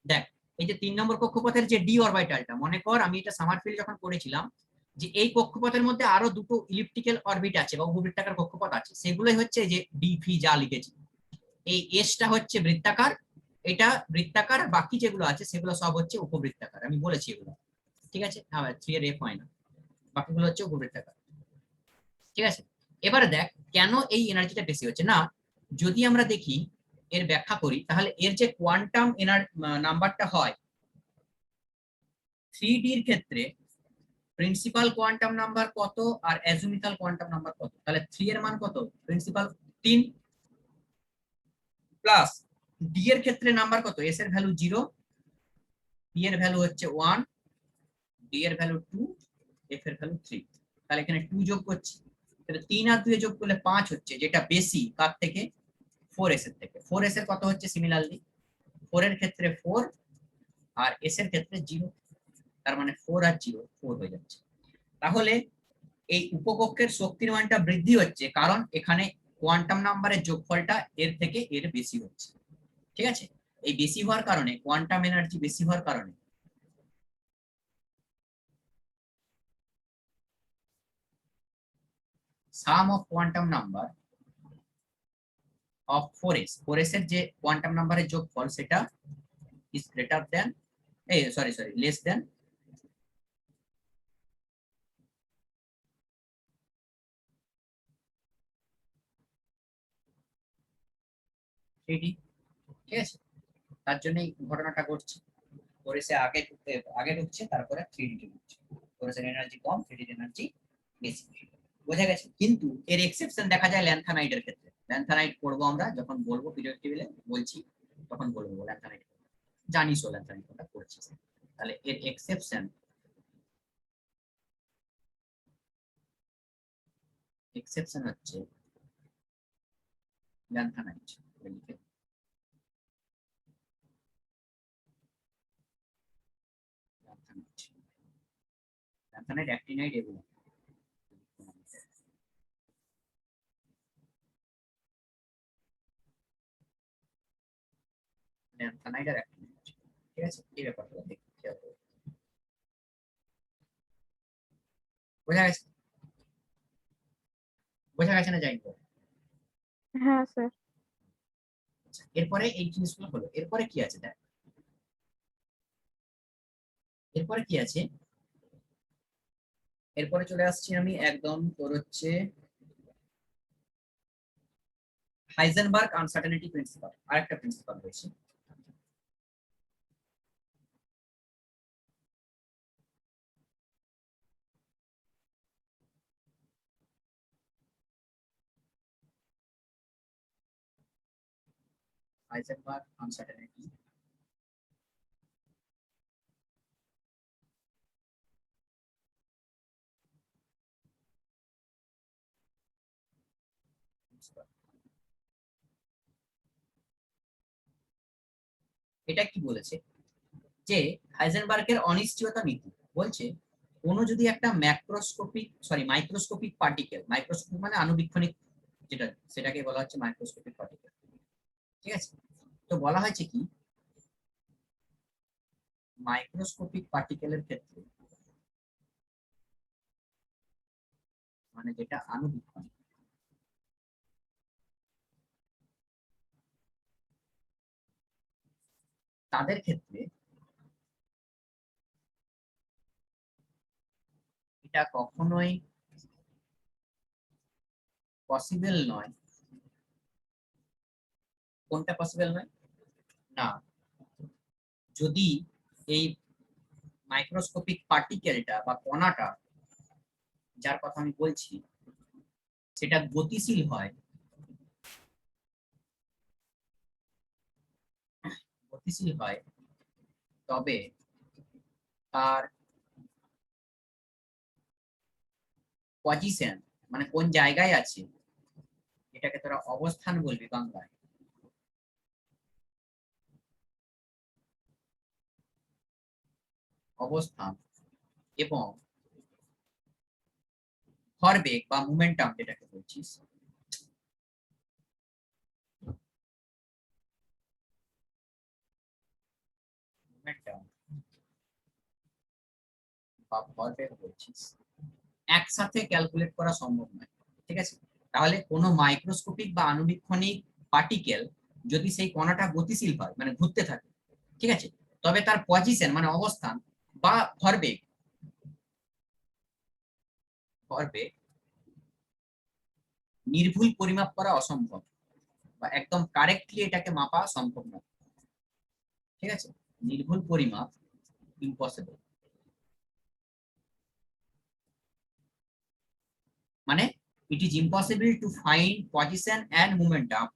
দেখ, এই যে 3 নম্বর কক্ষপথের যে ডি অরবিটালটা, মনে কর আমি এটা সামারফিল্ড যখন করেছিলাম যে এই কক্ষপথের মধ্যে আরো দুটো ইলিপ্টিক্যাল অরবিট আছে বা উপবৃত্তাকার কক্ষপথ আছে, সেগুলোই হচ্ছে যে ডি ফি যা লিখেছি। এই এসটা হচ্ছে বৃত্তাকার, এটা বৃত্তাকার, আর বাকি যেগুলো আছে সেগুলো সব হচ্ছে উপবৃত্তাকার, আমি বলেছি এগুলো। ঠিক আছে, 3 এর এফ হয় না, বাকিগুলো হচ্ছে উপবৃত্তাকার। ঠিক আছে, এবারে দেখ কেন এই এনার্জিটা বেশি হচ্ছে না। যদি আমরা দেখি এর ব্যাখ্যা করি, তাহলে এর যে কোয়ান্টাম নাম্বারটা হয় 3D এর ক্ষেত্রে, প্রিন্সিপাল কোয়ান্টাম নাম্বার কত আর অ্যাজিমুথাল কোয়ান্টাম নাম্বার কত? তাহলে 3 এর মান কত? প্রিন্সিপাল 3 প্লাস ডি এর ক্ষেত্রে নাম্বার কত? এস এর ভ্যালু 0, পি এর ভ্যালু হচ্ছে 1, ডি এর ভ্যালু 2, এফ এর ভ্যালু 3। তাহলে এখানে 2 যোগ করছি, তাহলে 3 আর 2 এ যোগ করলে 5 হচ্ছে, যেটা বেশি কার থেকে? 4s এর থেকে। 4s এর কত হচ্ছে সিমিলারলি? 4 এর ক্ষেত্রে 4 আর s এর ক্ষেত্রে 0, তার মানে 4 আর 0 4 হয়ে যাচ্ছে। তাহলে এই উপকক্ষের শক্তির মানটা বৃদ্ধি হচ্ছে কারণ এখানে কোয়ান্টাম নাম্বারের যোগফলটা এর থেকে এর বেশি হচ্ছে। ঠিক আছে, এই বেশি হওয়ার কারণে, কোয়ান্টাম এনার্জি বেশি হওয়ার কারণে sum of quantum number of 4s এর যে কোয়ান্টাম নাম্বারের যোগফল সেটা is greater than, sorry less than three. ঠিক আছে, তার জন্যই ঘটনাটা ঘটছে। 4s এ আগে ঢুকছে, তারপরে 3D তে ঢুকছে। 4s এর এনার্জি কম, 3D এর এনার্জি বেশি। বোঝা গেছে? কিন্তু এর এক্সেপশন দেখা যায় ল্যান্থানাইডের ক্ষেত্রে। ল্যান্থানাইড পড়বো আমরা যখন বলবো, পিরিয়ড টেবিলে বলছি তখন বলবো ল্যান্থানাইড। জানিসও ল্যান্থানাইড কথা পড়ছিস। তাহলে এর এক্সেপশন হচ্ছে ল্যান্থানাইড। ল্যান্থানাইড, অ্যাক্টিনাইড এবং ল্যান্থানাইড আর অ্যাক্টিনাইড। ঠিক আছে, এই ব্যাপারটা দেখতে হবে। বোঝা গেছে? বোঝা গেছে না যাই হোক? হ্যাঁ স্যার। এরপরে এই জিনিসগুলো হলো, এরপরে কি আছে দেখ, এরপরে কি আছে, এরপরে চলে আসছি আমি একদম তোর হচ্ছে হাইজেনবার্গ আনসার্টেনিটি প্রিন্সিপাল। আরেকটা প্রিন্সিপাল রয়েছে, হাইজেনবার্গ আনসার্টেনিটি প্রিন্সিপাল। এটা কি বলেছে যে হাইজেনবার্গের অনিশ্চয়তা নীতি বলছে কোনো যদি একটা মাইক্রোস্কোপিক পার্টিকেল, মাইক্রোস্কোপিক মানে আণুবীক্ষণিক যেটা, সেটাকে বলা হচ্ছে মাইক্রোস্কোপিক পার্টিকেল। ঠিক আছে, তো বলা হয়েছে কি মাইক্রোস্কোপিক পার্টিকেলের ক্ষেত্রে, মানে যেটা আণুবীক্ষণিক, তাদের ক্ষেত্রে এটা কখনোই পসিবল নয়। কোনটা পসিবল নয়? না, যদি এই মাইক্রোস্কোপিক পার্টিকেলটা বা কণাটা যার কথা আমি বলছি সেটা গতিশীল হয়, তবে তার পজিশন মানে কোন জায়গায় আছে, এটাকে তোরা অবস্থান বলবি বাংলায়। অবস্থান এবং ভরবেগ বা মোমেন্টাম যেটাকে বলছিস, মোমেন্টাম বা ভরবেগ বলছিস, একসাথে ক্যালকুলেট করা সম্ভব নয়। ঠিক আছে, তাহলে কোনো মাইক্রোস্কোপিক বা আণুবীক্ষণিক পার্টিকেল যদি সেই কণাটা গতিশীল হয় মানে ঘুরতে থাকে, ঠিক আছে, তবে তার পজিশন মানে অবস্থান বা ভরবেগ নির্ভুল পরিমাপ করা অসম্ভব, বা একদম কারেক্টলি এটাকে মাপা সম্ভব নয়। ঠিক আছে, নির্ভুল পরিমাপ ইম্পসিবল, মানে it is impossible to find position and momentum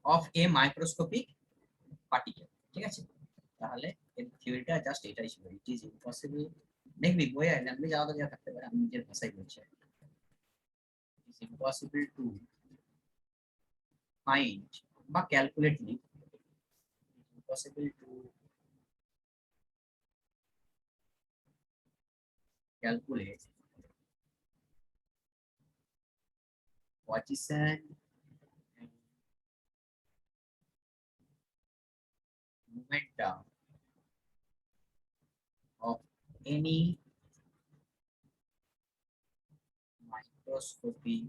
of a microscopic particle। ঠিক আছে, তাহলে এর থিওরিটা জাস্ট এটাই ছিল, ইট ইজ ইম্পসিবল। দেখবি বইয়ে ল্যাঙ্গুয়েজ আলাদা যা থাকতে পারে, আমি নিজের ভাষায় বলছি, it is impossible to find বা calculate, impossible to calculate position and momentum of any microscopic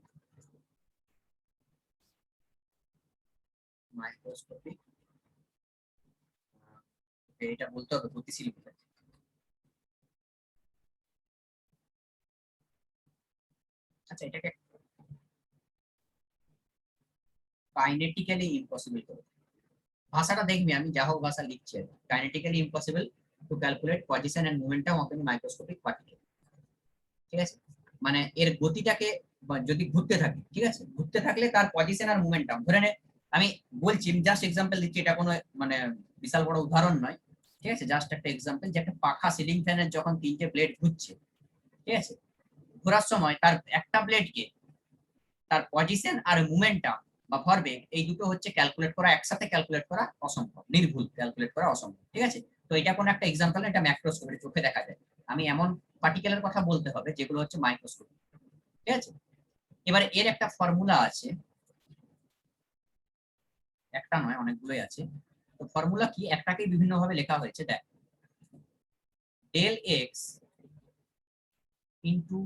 এটা বলতে হবে গতিশীল বোঝায়। আচ্ছা, এটাকে কাইনেটিক্যালি ইম্পসিবল করে, ভাষাটা দেখবি আমি যা হোক ভাষা লিখছি, kinetically impossible to calculate position and momentum of any microscopic particle. ঠিক আছে, মানে এর গতিটাকে যদি ঘুরতে থাকে, ঠিক আছে, ঘুরতে থাকলে তার পজিশন আর মোমেন্টাম ধরে নে, আমি বলছি জাস্ট এক্সাম্পল দিচ্ছি, এটা কোনো মানে বিশাল বড় উদাহরণ নয়। ঠিক আছে, জাস্ট একটা এক্সাম্পল, যে একটা পাখা সিলিং ফ্যানের যখন তিনটে ব্লেড ঘুরছে, ঠিক আছে, ঘোরার সময় তার একটা ব্লেডকে তার পজিশন আর মোমেন্টাম বা ভরবেগ এই দুটো হচ্ছে ক্যালকুলেট করা, একসাথে ক্যালকুলেট করা অসম্ভব, নির্ভুল ক্যালকুলেট করা অসম্ভব। ঠিক আছে, তো এটা কোন একটা এক্সাম্পল, এটা ম্যাক্রোস্কোপের চোখে দেখা যায়, আমি এমন পার্টিকেলের কথা বলতে হবে যেগুলো হচ্ছে মাইক্রোস্কোপ। ঠিক আছে, এবারে এর একটা ফর্মুলা আছে, একটা নয় অনেকগুলোই আছে। তো ফর্মুলা কি, একটাকে বিভিন্ন ভাবে লেখা হয়েছে, দেখ, del X into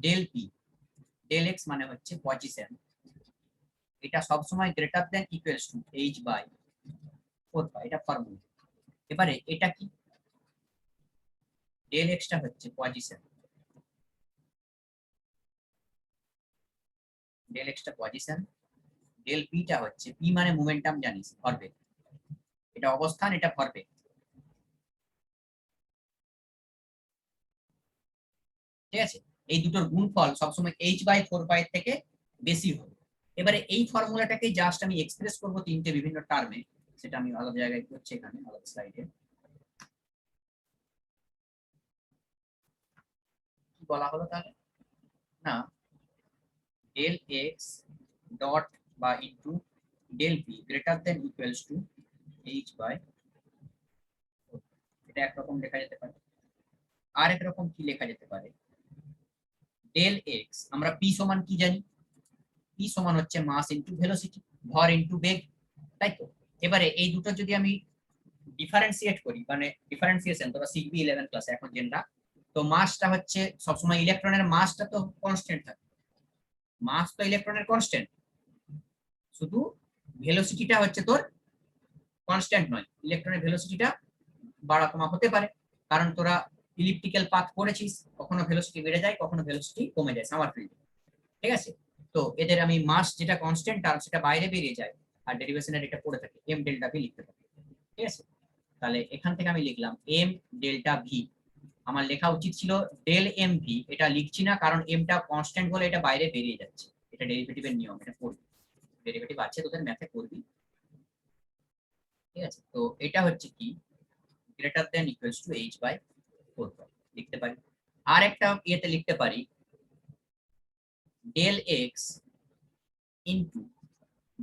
del P, del X মানে হচ্ছে পজিশন, এটা সব সময় greater than equals two h/4π, এটা ফর্মুলা। এবারে এটা কি, ডেল এক্সটা হচ্ছে পজিশন, ডেল পিটা হচ্ছে, পি মানে মোমেন্টাম জানিস, ভরবেগ, এটা অবস্থান, এটা ভরবেগ। ঠিক আছে, এই দুটোর গুণফল সবসময় h/4π থেকে বেশি হবে। এবারে এই ফর্মুলাটাকে জাস্ট আমি এক্সপ্রেস করব তিনটে বিভিন্ন টার্মে, সেটা আমি আলাদা জায়গায় করছি, এখানে আলাদা স্লাইডে। কি বলা হলো তাহলে, না, ডেল এক্স ডট বা into del P greater than equals to h/4, এটা একরকম লেখা যেতে পারে। আর একরকম কি লেখা যেতে পারে, ডেল এক্স আমরা পি সমান কি জানি, পি সমান হচ্ছে মাস ইনটু ভেলোসিটি, ভর ইনটু বেগ, তাই তো। এবারে এই দুটো যদি আমি ডিফারেন্সিয়েট করি, মানে ডিফারেন্সিয়েশন তোরা শিখবি 11 ক্লাসে এখন যেটা, তো মাসটা হচ্ছে সবসময় ইলেকট্রনের মাসটা তো কনস্ট্যান্ট থাকে, মাস তো ইলেকট্রনের কনস্ট্যান্ট, শুধু ভেলোসিটিটা হচ্ছে তোর কনস্ট্যান্ট নয়, ইলেকট্রনের ভেলোসিটিটা বাড়া কমা হতে পারে, কারণ তোরা ইলিপ্টিক্যাল পাথ পড়েছিস, কখনো ভেলোসিটি বেড়ে যায়, কখনো ভেলোসিটি কমে যায় সামারফিল্ডে। ঠিক আছে, তো এদের আমি মাস যেটা কনস্ট্যান্ট টার্ম সেটা বাইরে বেরিয়ে যায়, আর ডেরিভেশনের এটা পড়ে থাকে, এম ডেল্টা ভি লিখতে পারি। ঠিক আছে, তাহলে এখান থেকে আমি লিখলাম এম ডেল্টা ভি। আমার লেখা উচিত ছিল ডেল এম ভি, এটা লিখছি না কারণ এমটা কনস্ট্যান্ট বলে এটা বাইরে বেরিয়ে যাচ্ছে, এটা ডেরিভেটিভের নিয়ম, এটা পড়বি, ডেরিভেটিভ আছে তোদের ম্যাথে করবি, ঠিক আছে। তো এটা হচ্ছে কি greater than equals to H by 4 লিখতে পারি। আর একটা ইয়েতে লিখতে পারি ডেল এক্স ইনটু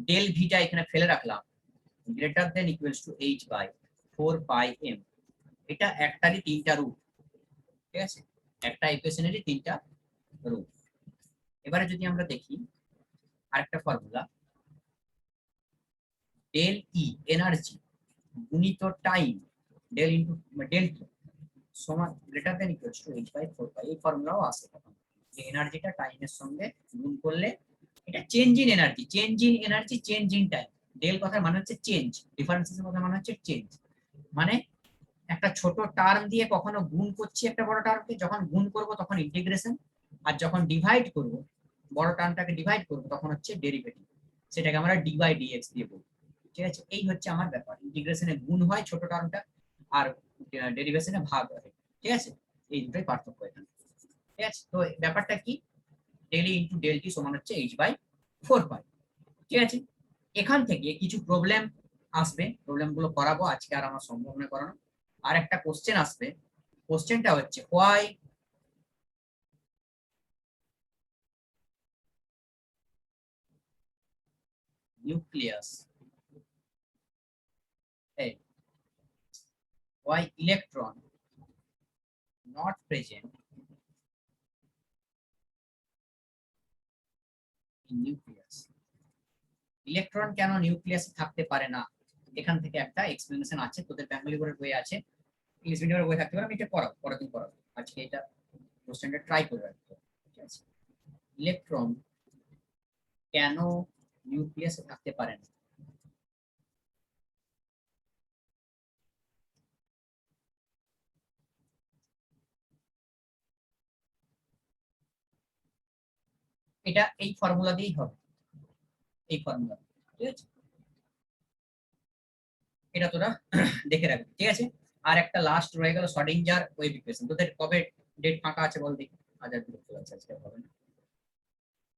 ডেল ভিটা এখানে ফেলে রাখলাম greater than equals to H by 4 pi M. এটা একটারই তিনটা রুট, ঠিক আছে, একটা ইকুয়েশনেরই তিনটা রুট। এবারে যদি আমরা দেখি আরেকটা ফর্মুলা ডেল ই এনার্জি গুণিত time del into del t সমান greater than equals to H by 4 pi. এই ফর্মুলাও আসে তখন যে এনার্জিটা টাইমের সঙ্গে গুণ করলে এটা change in energy, change in energy, change in time. Del কথার মানে হচ্ছে চেঞ্জ, ডিফারেন্সের কথা মানে হচ্ছে চেঞ্জ। মানে একটা ছোট টার্ম দিয়ে কখনো গুণ করছি একটা বড় টার্মকে, যখন গুণ করব তখন ইন্টিগ্রেশন, আর যখন ডিভাইড করব বড় টার্মটাকে ডিভাইড করব তখন হচ্ছে ডেরিভেটিভ, সেটাকে আমরা ডি বাই ডিএক্স দিয়ে বলবো, ঠিক আছে। এই হচ্ছে আমার ব্যাপার, ইন্টিগ্রেশনে গুণ হয় ছোট টার্মটা আর ডেরিভেশনে ভাগ হয়, ঠিক আছে। এই দুটোই পার্থক্য এখানে, ঠিক আছে। তো ব্যাপারটা কি ডেল ই ইনটু ডেল টি সমান হচ্ছে এইচ বাই 4 পাই, ঠিক আছে। এখান থেকে কিছু প্রবলেম আসবে, প্রবলেমগুলো করাবো, আজকে আর আমার সম্ভব নয় করানো। আর একটা কোশ্চেন আসবে, কোশ্চেনটা হচ্ছে why nucleus why electron not present in nucleus, electron কেন নিউক্লিয়াসে থাকতে পারে না, এখান থেকে একটা এক্সপ্লেনেশন আছে, তোদের ফ্যামিলি বোর্ডের বই আছে, ইংলিশ মিডিয়ামের বই থাকতে পারে, আমি এটা পড়াবো, পরের দিন পড়াবো, আজকে এটা কোশ্চেনটা ট্রাই করে রাখতে হবে, ঠিক আছে। ইলেকট্রন কেন নিউক্লিয়াসে থাকতে পারে না, এটা এই ফর্মুলা দিয়েই হবে, এই ফর্মুলা, ঠিক আছে। এটা তোরা দেখে রাখবি, ঠিক আছে। আর একটা লাস্ট রয়ে গেল শর্ডিঞ্জার ওয়েভ ইকুয়েশন। তোদের কবে ডেট ফাঁকা আছে বল দেখি, আজ আর বিরক্ত লাগছে, আজকে হবে না।